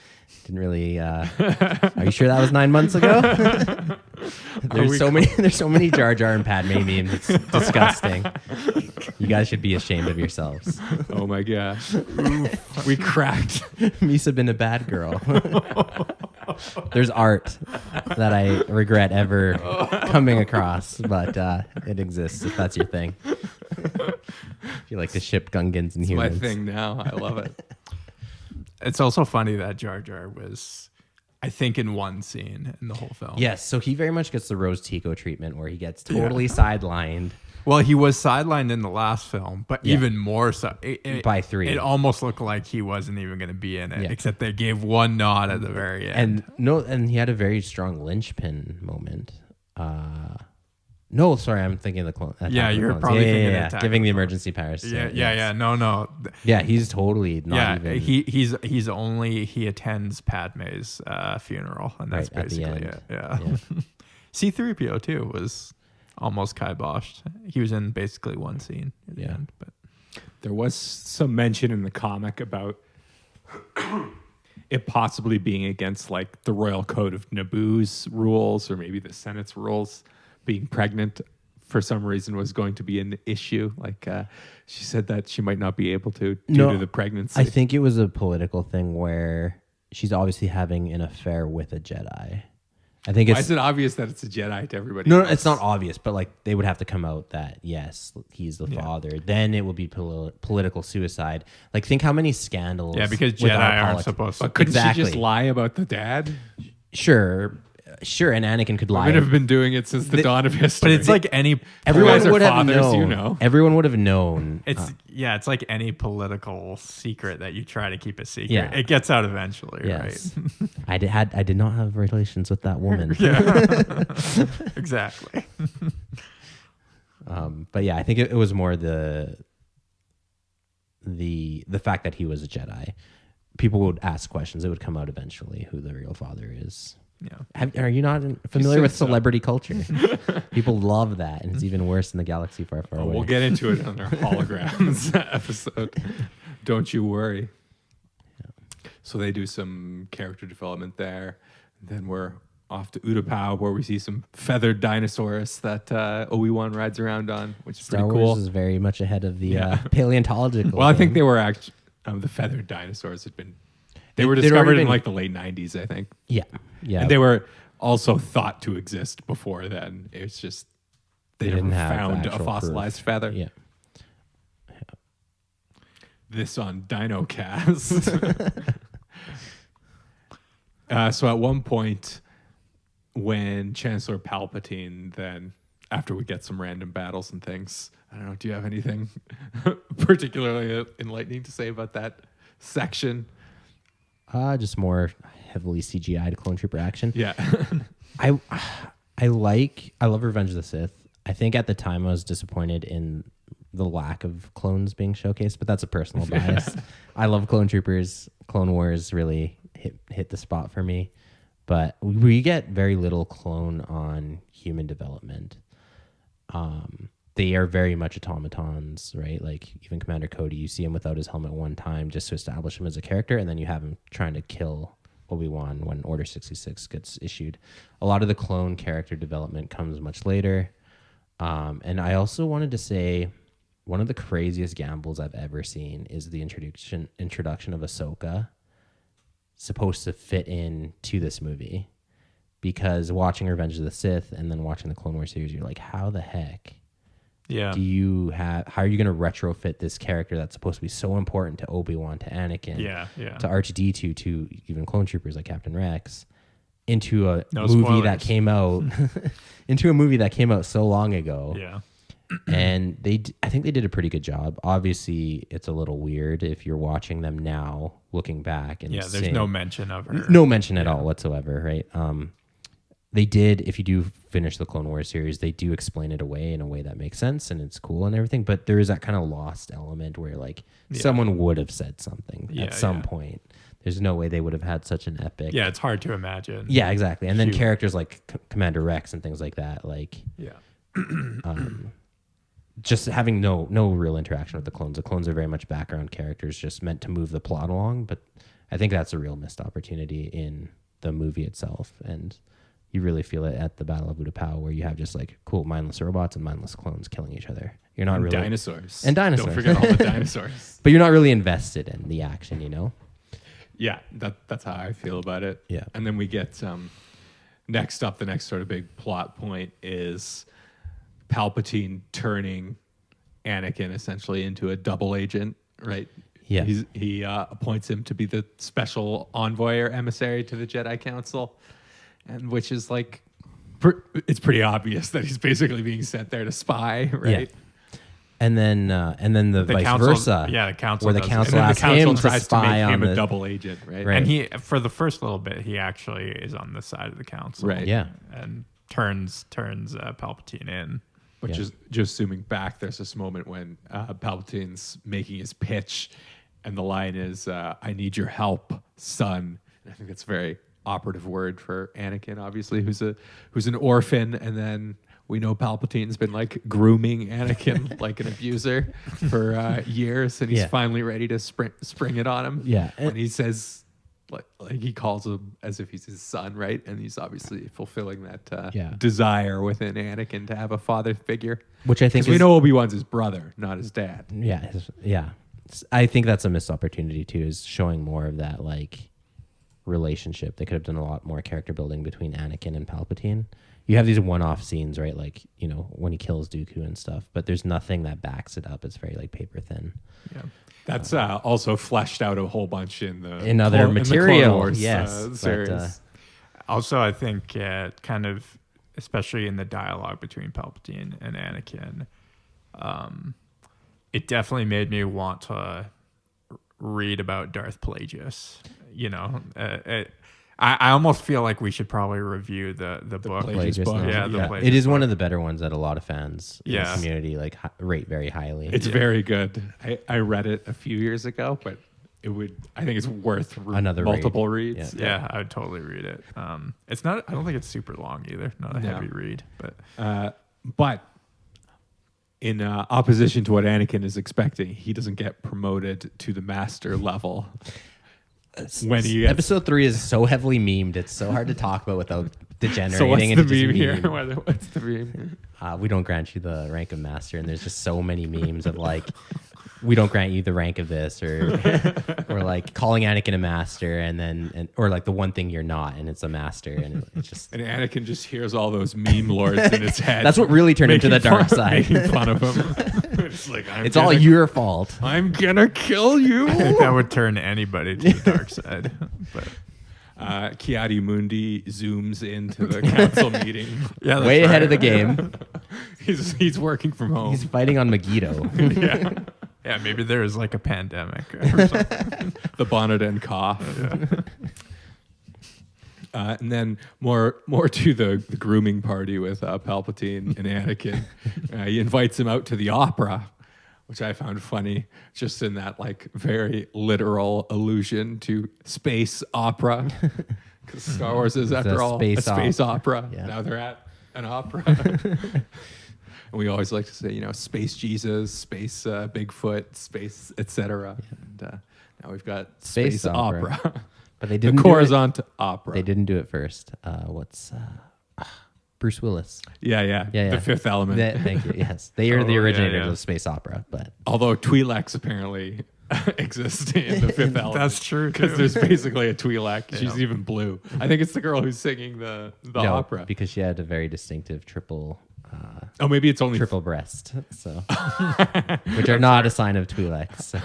Didn't really. Are you sure that was 9 months ago? There's so many Jar Jar and Padme memes. It's disgusting. You guys should be ashamed of yourselves. Oh my gosh. We cracked. Misa been a bad girl. There's art that I regret ever coming across, but it exists if that's your thing. If you like to ship Gungans and It's humans. my thing now. I love it. It's also funny that Jar Jar was, I think, in one scene in the whole film. Yes, so he very much gets the Rose Tico treatment where he gets totally sidelined. Well, he was sidelined in the last film, but even more so. By 3. It almost looked like he wasn't even going to be in it, Yeah. except they gave one nod at the very end. And he had a very strong linchpin moment. No, sorry, I'm thinking of the clone. Yeah, you're probably thinking of Attack giving of the the Clones. emergency powers. No. Yeah, he's totally not even. He attends Padme's funeral, and that's Right, at the basically end. it. Yeah. C-3PO too was almost kiboshed. He was in basically one scene at the end, but There was some mention in the comic about it possibly being against like the Royal Code of Naboo's rules, or maybe the Senate's rules. Being pregnant for some reason was going to be an issue. Like she said that she might not be able to due to the pregnancy. I think it was a political thing where she's obviously having an affair with a Jedi. I think Why it's is it obvious that it's a Jedi to everybody? no, else? it's not obvious, but like they would have to come out that yes, he's the father. Then it will be political suicide. Like think how many scandals. because with Jedi our aren't supposed to. But couldn't Exactly. she just lie about the dad? Sure, and Anakin could lie. Women have been doing it since the dawn of history. But it's like any Everyone guys are would have fathers, known. you know. Everyone would have known. it's like any political secret that you try to keep a secret. Yeah. It gets out eventually, Yes. right? I did not have relations with that woman. Exactly. But yeah, I think it was more the fact that he was a Jedi. People would ask questions. It would come out eventually who the real father is. Yeah. Are you not familiar with so. celebrity culture? People love that, and it's even worse in the galaxy far, far away. We'll get into it on our holograms episode. Don't you worry. So they do some character development there. Then we're off to Utapau, where we see some feathered dinosaurs that Obi-Wan rides around on, which is Star pretty Wars cool. is very much ahead of the paleontological. Well, I think thing. they were actually the feathered dinosaurs had been. They were They'd discovered already in been- like the late 90s, I think. yeah. And they were also thought to exist before then. It's just they didn't never have found a actual fossilized proof. feather. Yeah. This on DinoCast. So at one point, when Chancellor Palpatine, then after we get some random battles and things, I don't know, do you have anything particularly enlightening to say about that section? Just more heavily CGI clone trooper action. Yeah. I love Revenge of the Sith. I think at the time I was disappointed in the lack of clones being showcased, but that's a personal bias. I love clone troopers. Clone Wars really hit the spot for me, but we get very little clone on human development. They are very much automatons, right? Like even Commander Cody, you see him without his helmet one time just to establish him as a character, and then you have him trying to kill Obi-Wan when Order 66 gets issued. A lot of the clone character development comes much later. And I also wanted to say one of the craziest gambles I've ever seen is the introduction of Ahsoka, supposed to fit in to this movie. Because watching Revenge of the Sith and then watching the Clone Wars series, you're like, how the heck how are you going to retrofit this character that's supposed to be so important to Obi-Wan, to Anakin, to R2-D2, to even clone troopers like Captain Rex, into a movie that came out so long ago. Yeah. And I think they did a pretty good job. Obviously, it's a little weird if you're watching them now, looking back and there's no mention of her. No mention at all whatsoever, right? They did, if you do finish the Clone Wars series, they do explain it away in a way that makes sense and it's cool and everything. But there is that kind of lost element where like someone would have said something at some point. There's no way they would have had such an epic. Yeah, it's hard to imagine. Yeah, exactly. And then characters like Commander Rex and things like that, like just having no real interaction with the clones. The clones are very much background characters, just meant to move the plot along. But I think that's a real missed opportunity in the movie itself. And you really feel it at the Battle of Utapau, where you have just like cool mindless robots and mindless clones killing each other. You're not really dinosaurs. Don't forget all the dinosaurs. But you're not really invested in the action, you know? Yeah, that's how I feel about it. Yeah. And then we get next up, the next sort of big plot point is Palpatine turning Anakin essentially into a double agent, right? Yeah. He appoints him to be the special envoy or emissary to the Jedi Council, and which is like, it's pretty obvious that he's basically being sent there to spy, right? Yeah. And then the vice council, versa. Yeah, the council. Where the does it. council And then asks the council him to tries spy to make him on a double agent, right? Right. And he, for the first little bit, he actually is on the side of the council, Right. Yeah. and turns Palpatine in. Which is just zooming back. There's this moment when Palpatine's making his pitch, and the line is, "I need your help, son." And I think that's a very operative word for Anakin, obviously, who's an orphan, and then we know Palpatine's been like grooming Anakin like an abuser for years, and he's finally ready to spring it on him. Yeah. And he says, like he calls him as if he's his son, right? And he's obviously fulfilling that desire within Anakin to have a father figure. Which I think we know Obi-Wan's his brother, not his dad. Yeah. I think that's a missed opportunity too, is showing more of that like relationship. They could have done a lot more character building between Anakin and Palpatine. You have these one-off scenes, right? Like, you know, when he kills Dooku and stuff, but there's nothing that backs it up. It's very like paper thin. Yeah. That's also fleshed out a whole bunch in other material. in the Clone Wars, yes. series. Also, I think kind of, especially in the dialogue between Palpatine and Anakin, it definitely made me want to read about Darth Plagueis. You know, I almost feel like we should probably review the book. Plagueis book. Yeah, the Plagueis it is book. one of the better ones that a lot of fans in the community like rate very highly. It's very good. I read it a few years ago, but I think it's worth another multiple reads. Yeah, I would totally read it. It's not. I don't think it's super long either. Not a heavy read, but in opposition to what Anakin is expecting, he doesn't get promoted to the master level. When he episode 3 is so heavily memed, it's so hard to talk about without degenerating. So what's into the meme just here? What's the meme? We don't grant you the rank of master, and there's just so many memes of like, we don't grant you the rank of this, or like calling Anakin a master, or like the one thing you're not, and it's a master, and it's just. And Anakin just hears all those meme lords in his head. That's what really turned him to the dark side. Making fun of him. It's like, it's all your fault. I'm gonna kill you. I think that would turn anybody to the dark side. But Ki-Adi Mundi zooms into the council meeting. Yeah, way ahead of the game. He's working from home. He's fighting on Megiddo. Yeah, maybe there is like a pandemic or something. The bonnet and cough. And then more to the grooming party with Palpatine and Anakin. He invites him out to the opera, which I found funny, just in that like very literal allusion to space opera. Because Star Wars is, after all, a space opera. Yeah. Now they're at an opera. And we always like to say, you know, space Jesus, space Bigfoot, space, etc. Yeah. And now we've got space opera. But they The didn't Coruscant opera. They didn't do it first. Bruce Willis. Yeah. Yeah. The Fifth Element. Thank you. Yes, they are the Oh, originators yeah. of space opera. But Although Twi'leks apparently exist in the Fifth Element. That's true, Because too. there's basically a Twi'lek. She's even blue. I think it's the girl who's singing the no, opera. because she had a very distinctive triple Oh, maybe it's only breast, so which are not a sign of Twi'leks. So.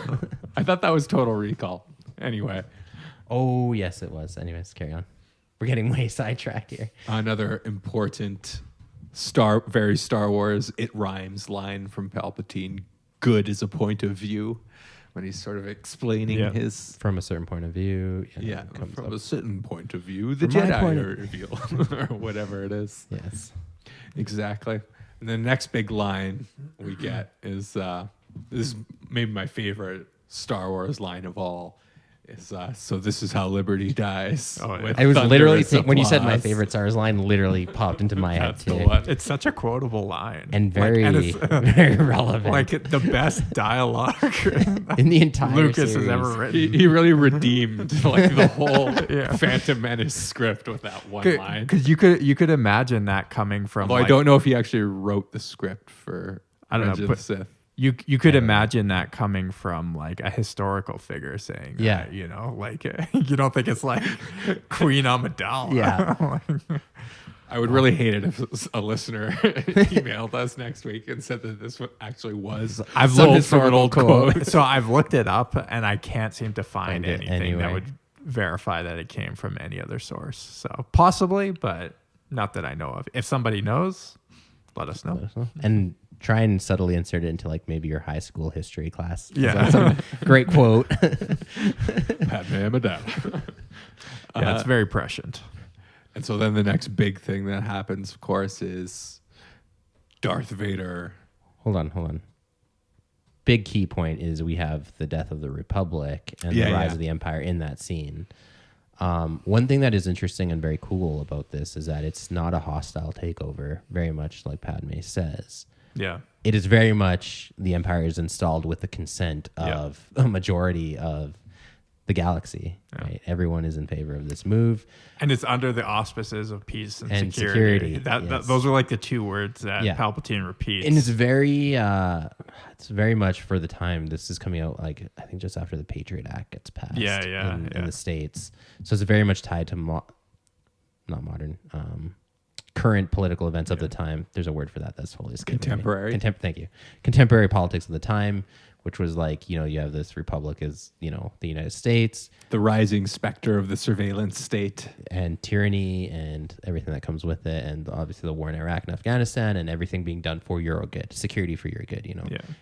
I thought that was Total Recall. Anyway, Oh yes, it was. Anyways, carry on. We're getting way sidetracked here. another important very Star Wars it rhymes line from Palpatine. Good is a point of view, when he's sort of explaining Yeah. his From a certain point of view, yeah, it comes from up. a certain point of view, the From my Jedi point of- are reveal or whatever it is. Yes. Exactly. And the next big line we get is this is maybe my favorite Star Wars line of all. Is so this is how liberty dies. Oh, yeah. with I was literally thunderous when you said my applause. favorite Stars line, literally popped into my head That's the too, one. It's such a quotable line. and very it's, very relevant. like the best dialogue in the entire Lucas series. has ever written. He really redeemed like the whole Yeah. Phantom Menace script with that one line. Because you could imagine that coming from. Although I don't know if he actually wrote the script for I don't know, Revenge of but- the Sith. You could imagine that coming from like a historical figure saying, that, Yeah. you know, like you don't think it's like Queen Amidala. Yeah. I would really hate it if a listener emailed us next week and said that this actually was I've pulled looked from an old quote. So I've looked it up and I can't seem to find Find it anything anyway. that would verify that it came from any other source. So possibly, but not that I know of. If somebody knows, let us know. And try and subtly insert it into like maybe your high school history class. 'Cause Yeah. that's a great quote. Padme Amidala. Yeah, it's very prescient. And so then the next big thing that happens, of course, is Darth Vader. Hold on. Big key point is we have the death of the Republic and Yeah, the rise yeah. of the Empire in that scene. One thing that is interesting and very cool about this is that it's not a hostile takeover, very much like Padme says. Yeah. It is very much the Empire is installed with the consent of a majority of the galaxy. Right? Everyone is in favor of this move. And it's under the auspices of peace and, And security. security, yes. Those are like the two words that Yeah. Palpatine repeats. And it's very much for the time. This is coming out like I think just after the Patriot Act gets passed. In the States, so it's very much tied to not modern, current political events of the time. There's a word for that. That's totally escaping me. Contemporary. Thank you. Contemporary politics of the time, which was like you have this republic as the United States The rising specter of the surveillance state. and tyranny and everything that comes with it, and obviously the war in Iraq and Afghanistan and everything being done for your good, security for your good,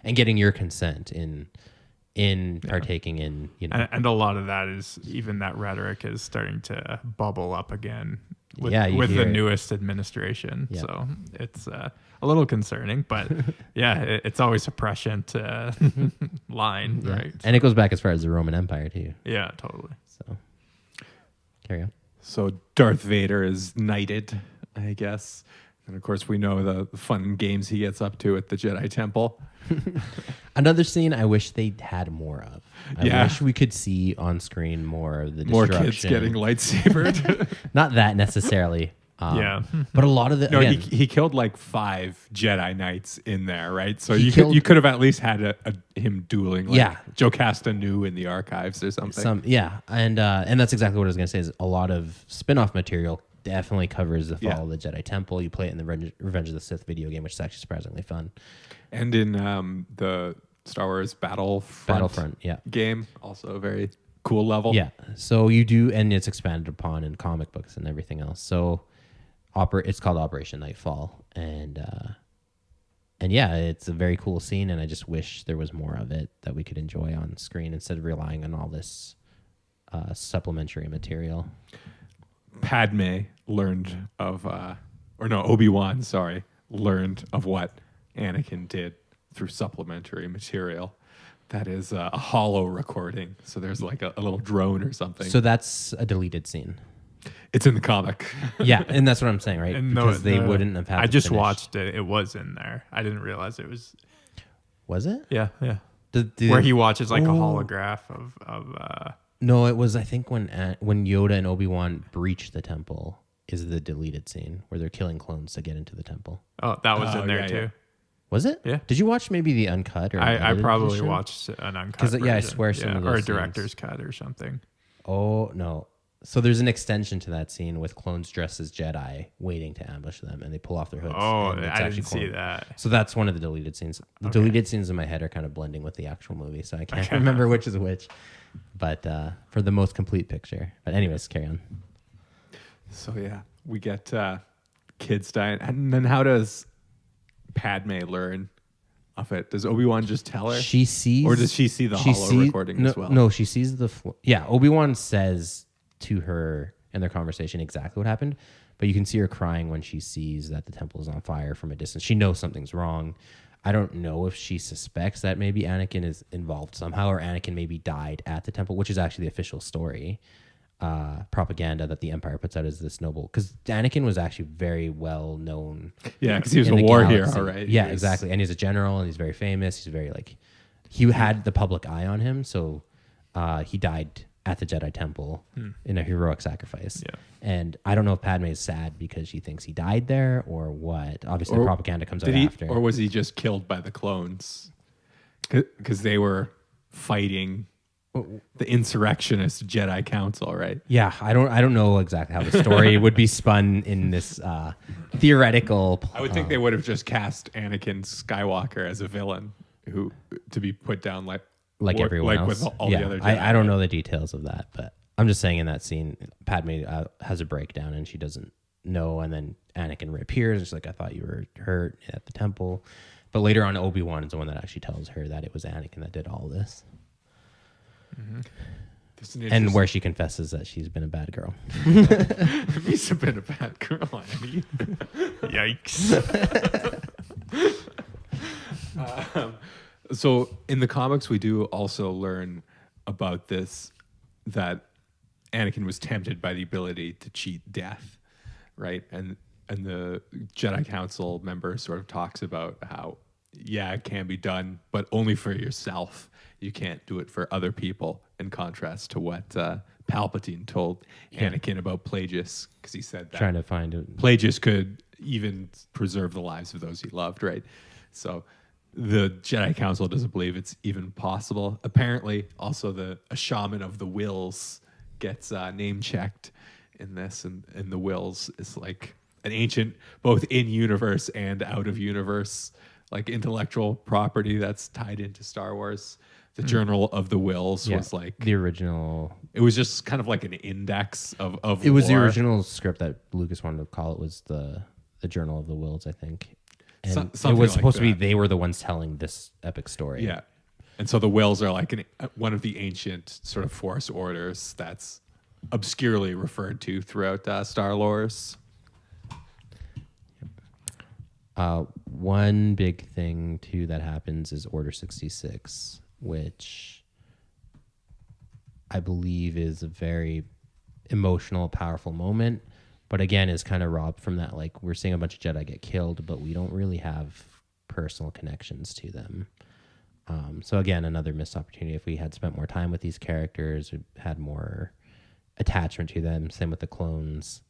and getting your consent in partaking in and a lot of that is even that rhetoric is starting to bubble up again with, You with the hear it. newest administration. Yeah. So it's a little concerning, but it's always a prescient line, Yeah. right? And it goes back as far as the Roman Empire too. Yeah, totally. So carry on. So Darth Vader is knighted, I guess. And of course, we know the fun games he gets up to at the Jedi Temple. Another scene I wish they had more of. I Yeah. wish we could see on screen more of the More destruction. kids getting lightsabered. Not that necessarily. Yeah. But a lot of the No, again, he killed like 5 Jedi Knights in there, right? So He you killed- could have at least had him dueling, like Yeah. Jocasta knew in the archives or something. and that's exactly what I was gonna say. Is a lot of spin-off material definitely covers the fall Yeah. of the Jedi Temple. You play it in the Revenge of the Sith video game, which is actually surprisingly fun. And in the Star Wars Battlefront, yeah. game, also a very cool level. Yeah. So you do, and it's expanded upon in comic books and everything else. So it's called Operation Nightfall, and yeah, it's a very cool scene, and I just wish there was more of it that we could enjoy on screen instead of relying on all this supplementary material. Padme learned of, Obi-Wan, learned of what Anakin did through supplementary material. That is a hollow recording. So there's like a little drone or something. So that's a deleted scene. It's in the comic. Yeah, and that's what I'm saying, right? And Because they wouldn't have had. I to just finish. watched it. It was in there. I didn't realize it was. Was it? Yeah, yeah. Did- Where he watches like a holograph of No, it was I think when Yoda and Obi-Wan breach the temple is the deleted scene where they're killing clones to get into the temple. Oh, that was in there yeah, too. yeah. Was it? Yeah. Did you watch maybe the uncut or? I probably edition? watched an uncut 'Cause, version. yeah, I swear some of or a those director's cut or something. Oh no! So there's an extension to that scene with clones dressed as Jedi waiting to ambush them, and they pull off their hoods. Oh, and it's I actually didn't see clone- that. So that's one of the deleted scenes. The deleted scenes in my head are kind of blending with the actual movie, so I can't remember which is which. But for the most complete picture. But anyways, carry on. So yeah, we get kids dying, and then how does Padme learn of it? Does Obi-Wan just tell her? She sees, or does she see the holo recording no, as well? No, she sees the. Yeah, Obi-Wan says to her in their conversation exactly what happened, but you can see her crying when she sees that the temple is on fire from a distance. She knows something's wrong. I don't know if she suspects that maybe Anakin is involved somehow, or Anakin maybe died at the temple, which is actually the official story. Propaganda that the Empire puts out as this noble, because Anakin was actually very well known. Yeah, because he was in a the war galaxy. hero, right? Yeah, He was- exactly. And he's a general, and he's very famous. He's very he had the public eye on him, so he died at the Jedi Temple in a heroic sacrifice. Yeah. And I don't know if Padme is sad because she thinks he died there or what. Obviously, Or propaganda comes out Did he, after. or was he just killed by the clones? Because they were fighting the insurrectionist Jedi Council, right? Yeah, I don't know exactly how the story would be spun in this theoretical. I would think they would have just cast Anakin Skywalker as a villain who to be put down like everyone else. with all the other Jedi. I don't know the details of that, but I'm just saying in that scene, Padme has a breakdown and she doesn't know, and then Anakin reappears. It's like, I thought you were hurt at the temple, but later on, Obi-Wan is the one that actually tells her that it was Anakin that did all this. Mm-hmm. And where she confesses that she's been a bad girl. He's been a bad girl, Annie. Yikes. So in the comics, we do also learn about this, that Anakin was tempted by the ability to cheat death, right? And the Jedi Council member sort of talks about how, yeah, it can be done, but only for yourself. You can't do it for other people, in contrast to what Palpatine told Anakin about Plagueis, because he said that Trying to find it. Plagueis could even preserve the lives of those he loved, right? So the Jedi Council doesn't believe it's even possible. Apparently, also a shaman of the Wills gets name checked in this, and the Wills is like an ancient, both in universe and out of universe, like intellectual property that's tied into Star Wars. The Journal of the Wills was like the original. it was just kind of like an index of It was the lore. original script that Lucas wanted to call it, was the Journal of the Wills, I think. And it something was like supposed to be that. they were the ones telling this epic story. Yeah. And so the Wills are like one of the ancient sort of force orders that's obscurely referred to throughout Star Wars. One big thing too that happens is Order 66, which I believe is a very emotional, powerful moment, but again is kind of robbed from that. Like, we're seeing a bunch of Jedi get killed, but we don't really have personal connections to them. So again, another missed opportunity. If we had spent more time with these characters, or had more attachment to them, same with the clones,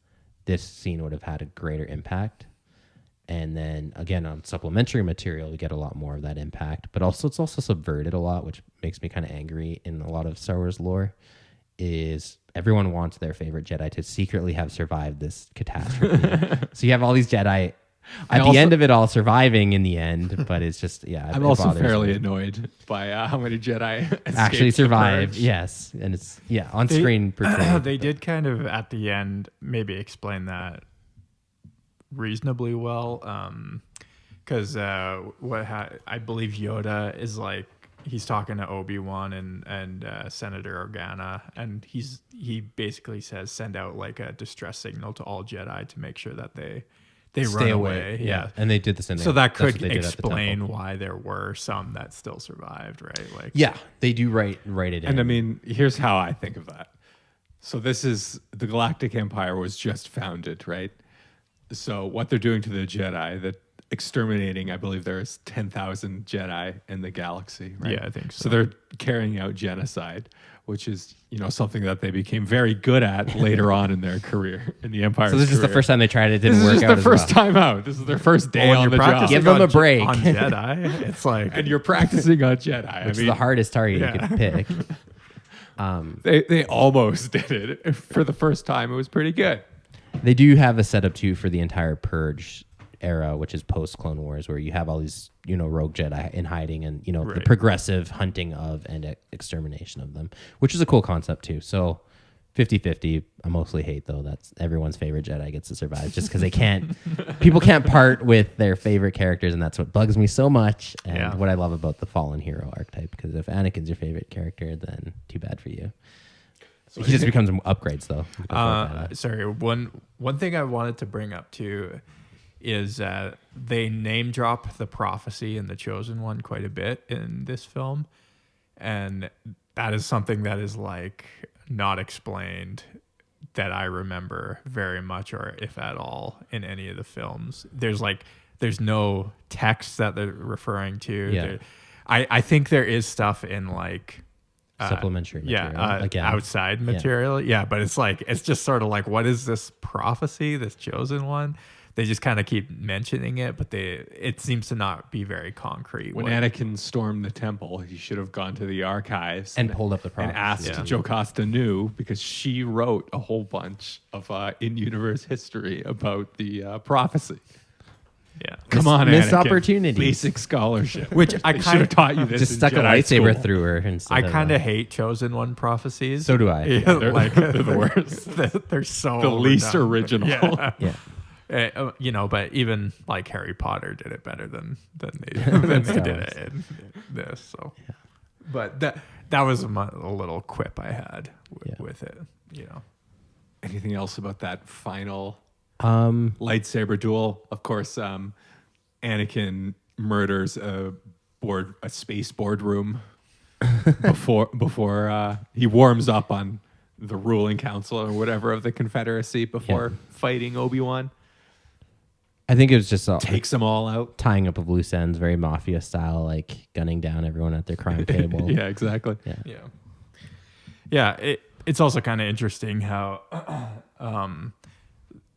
this scene would have had a greater impact. And then again, on supplementary material, we get a lot more of that impact. But also, it's also subverted a lot, which makes me kind of angry in a lot of Star Wars lore. Is everyone wants their favorite Jedi to secretly have survived this catastrophe. So you have all these Jedi at the end of it all surviving in the end, but it's just, yeah. I'm it also bothers fairly me. annoyed by how many Jedi Actually escaped the survive. purge. Yes. And it's, yeah, on screen portrayed. They did kind of at the end maybe explain that reasonably well, because I believe Yoda is like, he's talking to Obi-Wan and Senator Organa, and he basically says send out like a distress signal to all Jedi to make sure that they Stay run away. Yeah. And they did the same thing. So that That's what could they did at the explain temple. why there were some that still survived, right? Like, Yeah, they do write it in. And I mean, here's how I think of that. So this is the Galactic Empire was just founded, right? So what they're doing to the Jedi, that exterminating, I believe there's 10,000 Jedi in the galaxy, right? Yeah, I think so. So they're carrying out genocide, which is, something that they became very good at later on in their career, in the Empire's So this is the career. first time they tried it. It didn't This work is out their as first well. time out. This is their first day When on you're the job. practicing Give them on a break. on Jedi. It's like And you're practicing on Jedi. Which is the hardest target you could pick. They almost did it. For the first time, it was pretty good. They do have a setup too for the entire Purge era, which is post Clone Wars, where you have all these, rogue Jedi in hiding and, the Right. progressive hunting of and extermination of them, which is a cool concept too. So 50-50. I mostly hate though. That's everyone's favorite Jedi gets to survive just because people can't part with their favorite characters. And that's what bugs me so much. And what I love about the fallen hero archetype, because if Anakin's your favorite character, then too bad for you. So he just becomes upgrades though. sorry, one thing I wanted to bring up too is they name drop the prophecy in the Chosen One quite a bit in this film, and that is something that is like not explained that I remember very much, or if at all, in any of the films. There's no text that they're referring to. Yeah. I think there is stuff in like Supplementary material. Outside material. Yeah, but it's just sort of like, what is this prophecy, this Chosen One? They just kind of keep mentioning it, but it seems to not be very concrete. When Anakin stormed the temple, he should have gone to the archives and pulled up the prophecy. and asked Jocasta Nu, because she wrote a whole bunch of in-universe history about the prophecy. Yeah. Come on, missed Anakin. opportunities. Basic scholarship. Which I They should kind have taught you this. Just in stuck a Jedi lightsaber school. through her. Instead I of, kind of hate Chosen One prophecies. So do I. Yeah, They're the worst. They're so The least overdone. original. Yeah. Yeah. But even like Harry Potter did it better than they did it in this. So, but that was a little quip I had with it. Anything else about that final lightsaber duel? Of course, Anakin murders a space boardroom before he warms up on the ruling council or whatever of the Confederacy before fighting Obi-Wan. I think it was just Takes them all out. tying up of loose ends, very mafia style, like gunning down everyone at their crime table. Yeah, exactly. Yeah. It's also kind of interesting how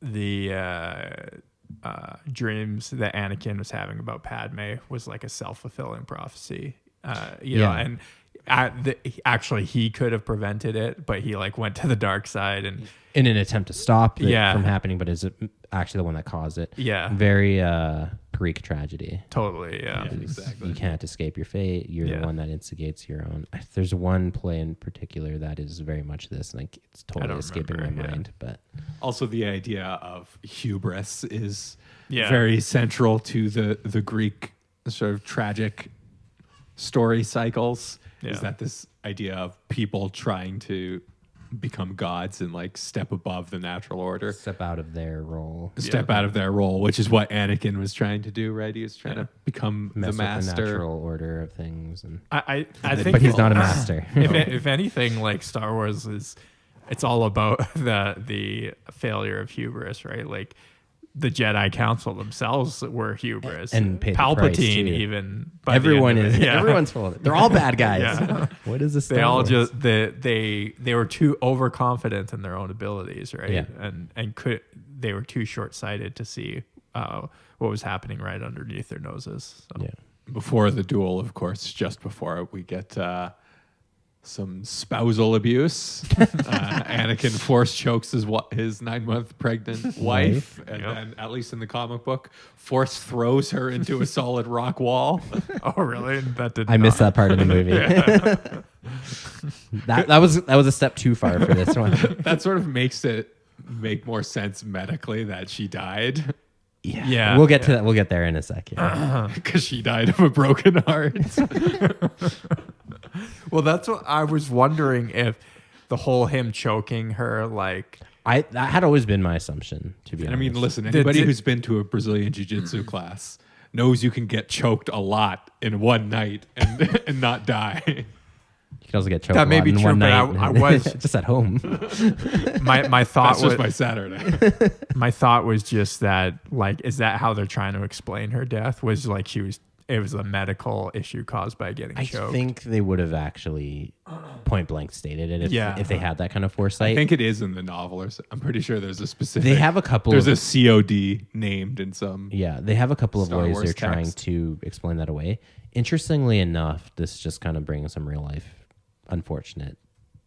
the dreams that Anakin was having about Padme was like a self-fulfilling prophecy. And actually he could have prevented it, but he like went to the dark side and In an attempt to stop it Yeah. from happening, but is it actually the one that caused it? Yeah. Very Greek tragedy. totally. Yeah. You can't escape your fate. You're the one that instigates your own. There's one play in particular that is very much this. Like it's totally don't escaping remember, my mind. But Also, the idea of hubris is Yeah. very central to the Greek sort of tragic story cycles. Yeah. Is that this idea of people trying to become gods and like step above the natural order, step out of their role. step out of their role, which is what Anakin was trying to do, right? He was trying to become Mess the with the master. natural order of things. And I think, but he's not a master. if anything, like Star Wars it's all about the failure of hubris, right? Like the Jedi Council themselves were hubris, And paid the price, too. Palpatine even. by the everyone end of is. it. Yeah. Everyone's full of it. They're all bad guys. Yeah. What is this? They all just they were too overconfident in their own abilities, right? Yeah. And they were too short-sighted to see what was happening right underneath their noses. So. Yeah. Before the duel, of course, just before we get some spousal abuse. Anakin force chokes his 9-month pregnant wife, and then, at least in the comic book, force throws her into a solid rock wall. Oh, really? That did. I missed that part of the movie. that was a step too far for this one. That sort of makes it make more sense medically that she died, Yeah. We'll get to that. We'll get there in a second. because she died of a broken heart. Well, that's what I was wondering, if the whole him choking her, like, That had always been my assumption, to be honest. I mean, listen, anybody who's been to a Brazilian jiu-jitsu class knows you can get choked a lot in one night and not die. You could also get choked That may a lot be in true, one but night. I was just at home. my thought That's was just my Saturday. my thought was just that, like, is that how they're trying to explain her death? Was like it was a medical issue caused by getting I choked. think they would have actually point blank stated it if they had that kind of I foresight. think it is in the novel, I'm pretty sure there's a specific. They have a couple. There's a COD named in some. Yeah, they have a couple of Star ways Wars they're trying text. to explain that away. Interestingly enough, this just kind of brings some real life, unfortunate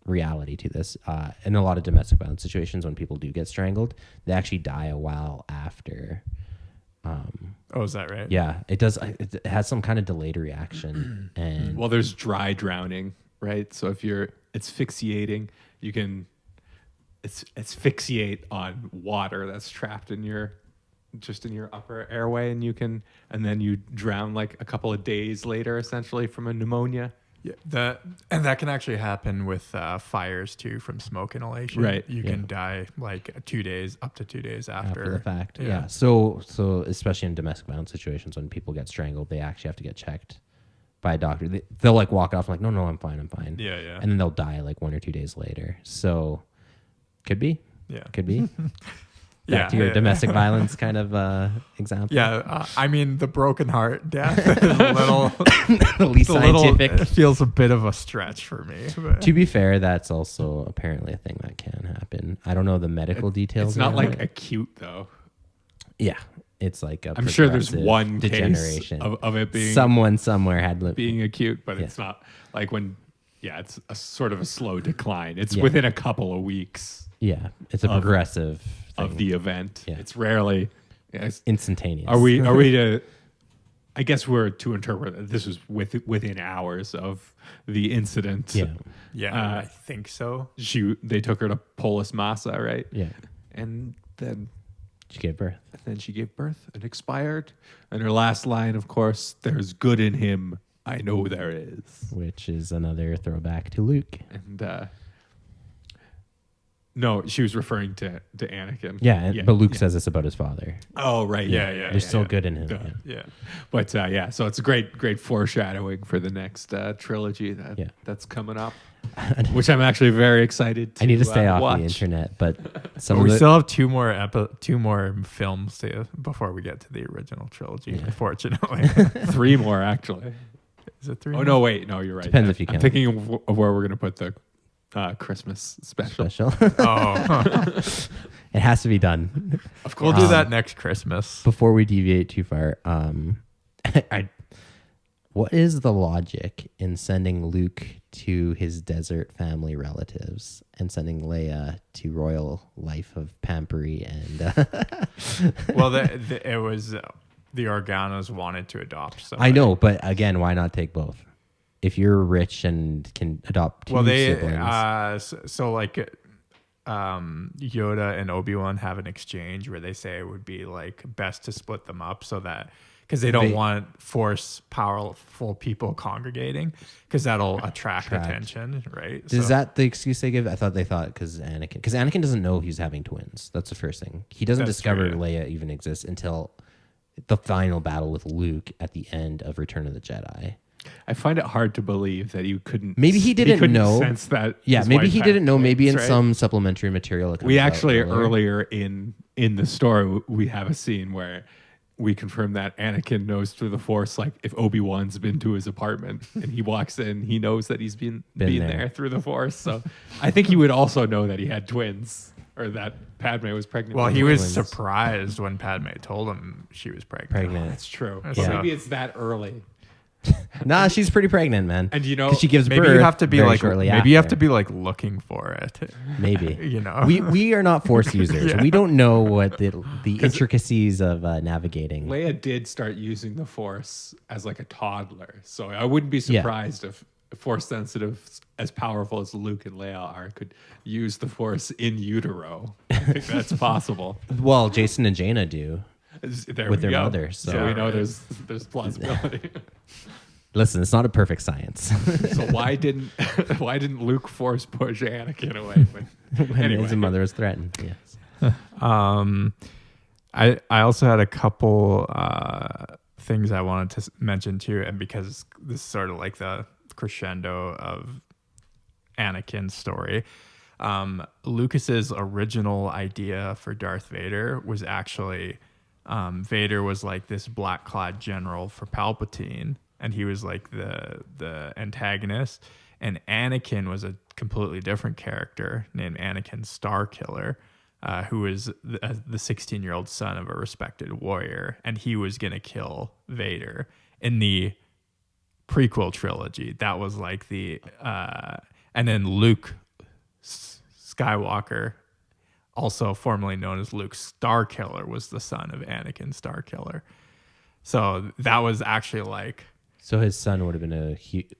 reality to this. In a lot of domestic violence situations, when people do get strangled, they actually die a while after. Oh, is that right? Yeah, it does. It has some kind of delayed reaction, and Well, there's dry drowning, right? So if you're asphyxiating, you can asphyxiate on water that's trapped in your upper airway, and then you drown like a couple of days later, essentially from a pneumonia. Yeah, that can actually happen with fires too, from smoke inhalation. Right. You can die like up to 2 days after the fact. Yeah. Yeah. So especially in domestic violence situations, when people get strangled, they actually have to get checked by a doctor. They'll like walk off like, no, I'm fine. Yeah, yeah. And then they'll die like 1 or 2 days later. So could be. Yeah. Could be. Back to your domestic violence kind of example. Yeah, I mean, the broken heart death is a little, The least scientific. it feels a bit of a stretch for me. But. To be fair, that's also apparently a thing that can happen. I don't know the medical details. It's not around like it. acute though. Yeah, it's like a I'm sure there's progressive one case degeneration of it being someone somewhere had being acute, but Yeah. it's not like when. Yeah, it's a sort of a slow decline. It's Yeah. within a couple of weeks Yeah, it's a progressive of thing. the event. Yeah. It's rarely. Yeah, Instantaneous. Are we to? I guess we're to interpret that this was within hours of the incident. Yeah, Yeah, I think so. They took her to Polis Massa, right? yeah. And then She gave birth. she gave birth and expired. And her last line, of course, "There's good in him. I know there is." Which is another throwback to Luke. And no, she was referring to Anakin. Yeah, but Luke says it's about his father. Oh, right. Yeah. There's still good in him. Duh. Yeah. Yeah. But so it's a great foreshadowing for the next trilogy that's coming up, which I'm actually very excited to I need to stay off watch. the internet, but some We of the, still have two more films before we get to the original trilogy. Unfortunately, 3 more, actually. is it 3? Oh, no, wait. No, you're right. Depends if you I'm count. thinking of where we're going to put the Christmas special. special. Oh, It has to be done. Of course. we'll do that next Christmas. Before we deviate too far, what is the logic in sending Luke to his desert family relatives and sending Leia to royal life of Pampery and? Well, it was the Organas wanted to adopt. Somebody. I know, but again, why not take both? If you're rich and can adopt two siblings. So like Yoda and Obi-Wan have an exchange where they say it would be like best to split them up so that because they don't want force powerful people congregating because that'll attract attention, right? Is that the excuse they give? I thought they thought because Anakin doesn't know he's having twins. That's the first thing. He doesn't discover Leia even exists until the final battle with Luke at the end of Return of the Jedi. I find it hard to believe that you couldn't. Maybe he didn't know. Sense that. Yeah, maybe he didn't know. Maybe in right? some supplementary material. It comes We out actually earlier in the story we have a scene where we confirm that Anakin knows through the Force, like if Obi-Wan's been to his apartment and he walks in, he knows that he's been there through the Force. So I think he would also know that he had twins or that Padme was pregnant. Well, with he was twins. surprised when Padme told him she was pregnant. That's true. Yeah. So maybe it's that early. Nah, she's pretty pregnant, man. And you know, 'cause she gives Maybe birth you have to be very like shortly maybe you have after. to be like looking for it. Maybe You know. we are not Force users. Yeah. We don't know what the intricacies of navigating. Leia did start using the Force as like a toddler, so I wouldn't be surprised if Force sensitives as powerful as Luke and Leia are could use the Force in utero. I think that's possible. Well, Jason and Jaina do. There With we their go. mother, so- we know there's plausibility. Listen, it's not a perfect science. So why didn't Luke Force push Anakin away when his mother was threatened. Yes. I also had a couple things I wanted to mention too, and because this is sort of like the crescendo of Anakin's story. Lucas's original idea for Darth Vader was actually Vader was like this black-clad general for Palpatine, and he was like the antagonist. And Anakin was a completely different character named Anakin Starkiller, who was the 16-year-old son of a respected warrior, and he was gonna kill Vader in the prequel trilogy. That was like and then Luke Skywalker, also formerly known as Luke Starkiller, was the son of Anakin Starkiller. So that was actually like... So his son would have been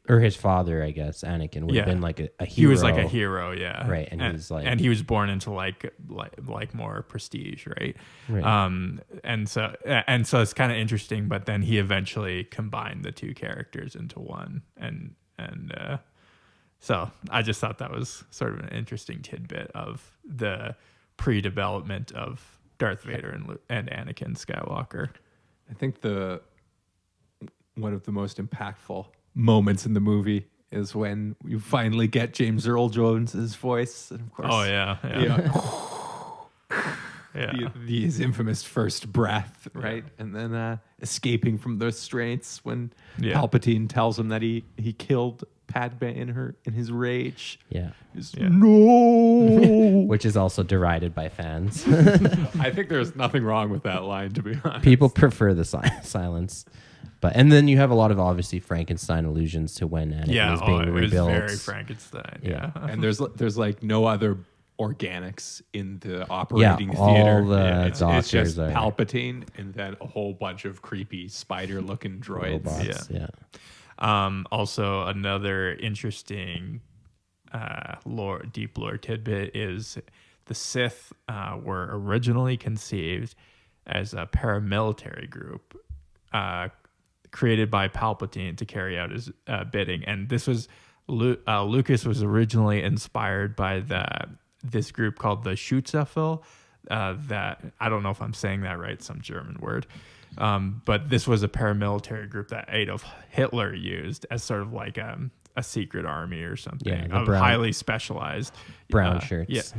or his father, I guess, Anakin, would have been like a hero. He was like a hero, yeah. Right, and he's like... And he was born into like more prestige, right? And so it's kind of interesting, but then he eventually combined the two characters into one. And so I just thought that was sort of an interesting tidbit of the pre-development of Darth Vader and Anakin Skywalker. I think one of the most impactful moments in the movie is when you finally get James Earl Jones's voice, and of course, his infamous first breath, right, and then escaping from the restraints when Palpatine tells him that he killed Padme in his rage. No, which is also derided by fans. I think there's nothing wrong with that line, to be honest. People prefer the silence. And then you have a lot of obviously Frankenstein allusions to when Anakin is being rebuilt. It was very Frankenstein. Yeah. And there's like no other organics in the operating theater. All the it's just Palpatine and then a whole bunch of creepy spider-looking droids. Robots, Also, another interesting deep lore tidbit is the Sith were originally conceived as a paramilitary group created by Palpatine to carry out his bidding. And this was Lucas was originally inspired by this group called the Schutzstaffel. That I don't know if I'm saying that right, some German word. But this was a paramilitary group that Adolf Hitler used as sort of like a secret army or something, highly specialized brown shirts.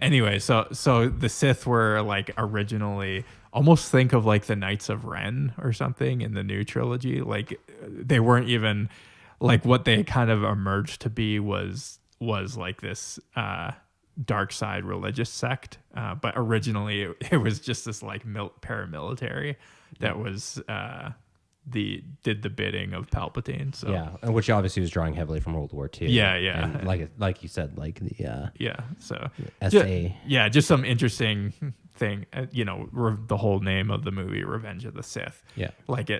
Anyway, so the Sith were like originally, almost think of like the Knights of Ren or something in the new trilogy. Like they weren't even like what they kind of emerged to be was like this dark side religious sect, but originally it was just this like paramilitary that was did the bidding of Palpatine. So and which obviously was drawing heavily from World War II. And like you said, like the so SA. Just some interesting thing. The whole name of the movie, Revenge of the Sith. Like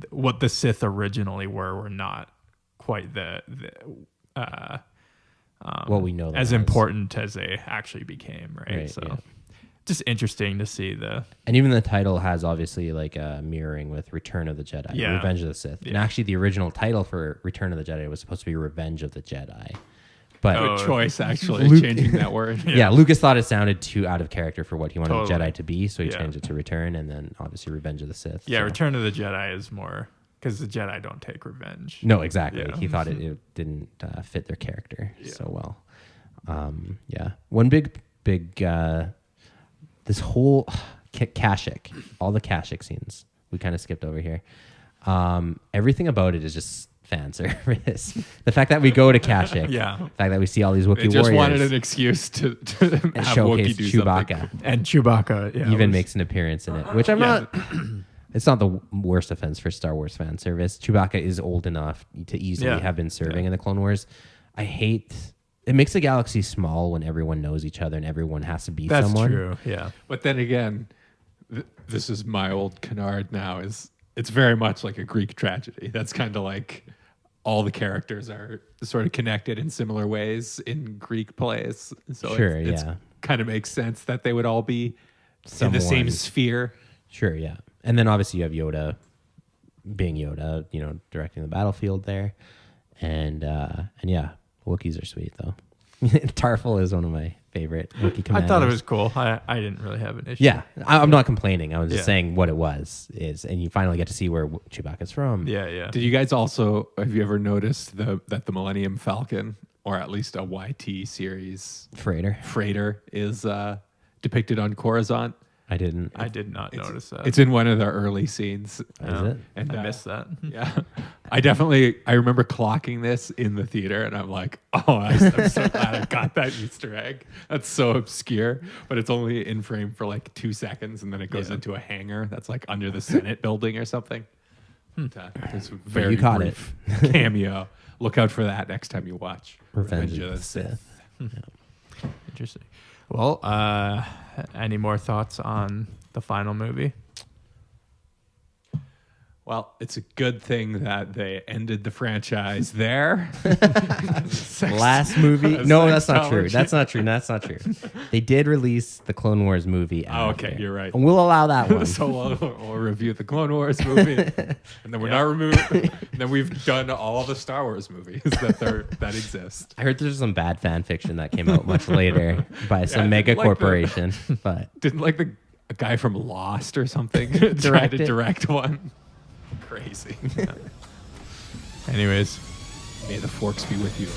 what the Sith originally were not quite what we know as important as they actually became, right? Just interesting to see and even the title has obviously like a mirroring with Return of the Jedi, Revenge of the Sith. And actually the original title for Return of the Jedi was supposed to be Revenge of the Jedi. But good choice, actually, changing that word. Lucas thought it sounded too out of character for what he wanted the Jedi to be, so he changed it to Return, and then obviously Revenge of the Sith. Return of the Jedi is more because the Jedi don't take revenge. No, exactly. He thought it didn't fit their character so well. One big this whole Kashyyyk, all the Kashyyyk scenes we kind of skipped over here. Everything about it is just fan service. The fact that we go to Kashyyyk, the fact that we see all these Wookiee warriors. They just wanted an excuse to have showcase Wookiee do Chewbacca. something. And Chewbacca even makes an appearance in it, which I'm not... It's not the worst offense for Star Wars fan service. Chewbacca is old enough to easily have been serving in the Clone Wars. I hate... It makes the galaxy small when everyone knows each other and everyone has to be someone. That's true, yeah. But then again, this is my old canard now, it's very much like a Greek tragedy. That's kind of like all the characters are sort of connected in similar ways in Greek plays. So it kind of makes sense that they would all be in the same sphere. Sure, yeah. And then obviously you have Yoda being Yoda, directing the battlefield there. And yeah, Wookiees are sweet though. Tarful is one of my favorite Wookiee commanders. I thought it was cool. I didn't really have an issue. Yeah, I'm not complaining. I was just Yeah. saying what it was and you finally get to see where Chewbacca's from. Yeah. Did you guys also have you ever noticed that the Millennium Falcon, or at least a YT series freighter, is depicted on Coruscant? I didn't. I did not notice that. It's in one of the early scenes. Is it? And I missed that. Yeah, I remember clocking this in the theater, and I'm like, I'm so glad I got that Easter egg. That's so obscure, but it's only in frame for like 2 seconds, and then it goes into a hangar that's like under the Senate building or something. It's a very you caught brief cameo. Look out for that next time you watch Revenge of the Sith. Interesting. Well, any more thoughts on the final movie? Well, it's a good thing that they ended the franchise there. Last movie? No, that's not true. Sextology. That's not true. They did release the Clone Wars movie. Okay, after. you're right. And we'll allow that one. So we'll review the Clone Wars movie, and then we're not removed. And then we've done all the Star Wars movies that exist. I heard there's some bad fan fiction that came out much later by some mega like corporation. But Didn't like a guy from Lost or something try to it? direct one? Crazy. Anyways, May the forks be with you.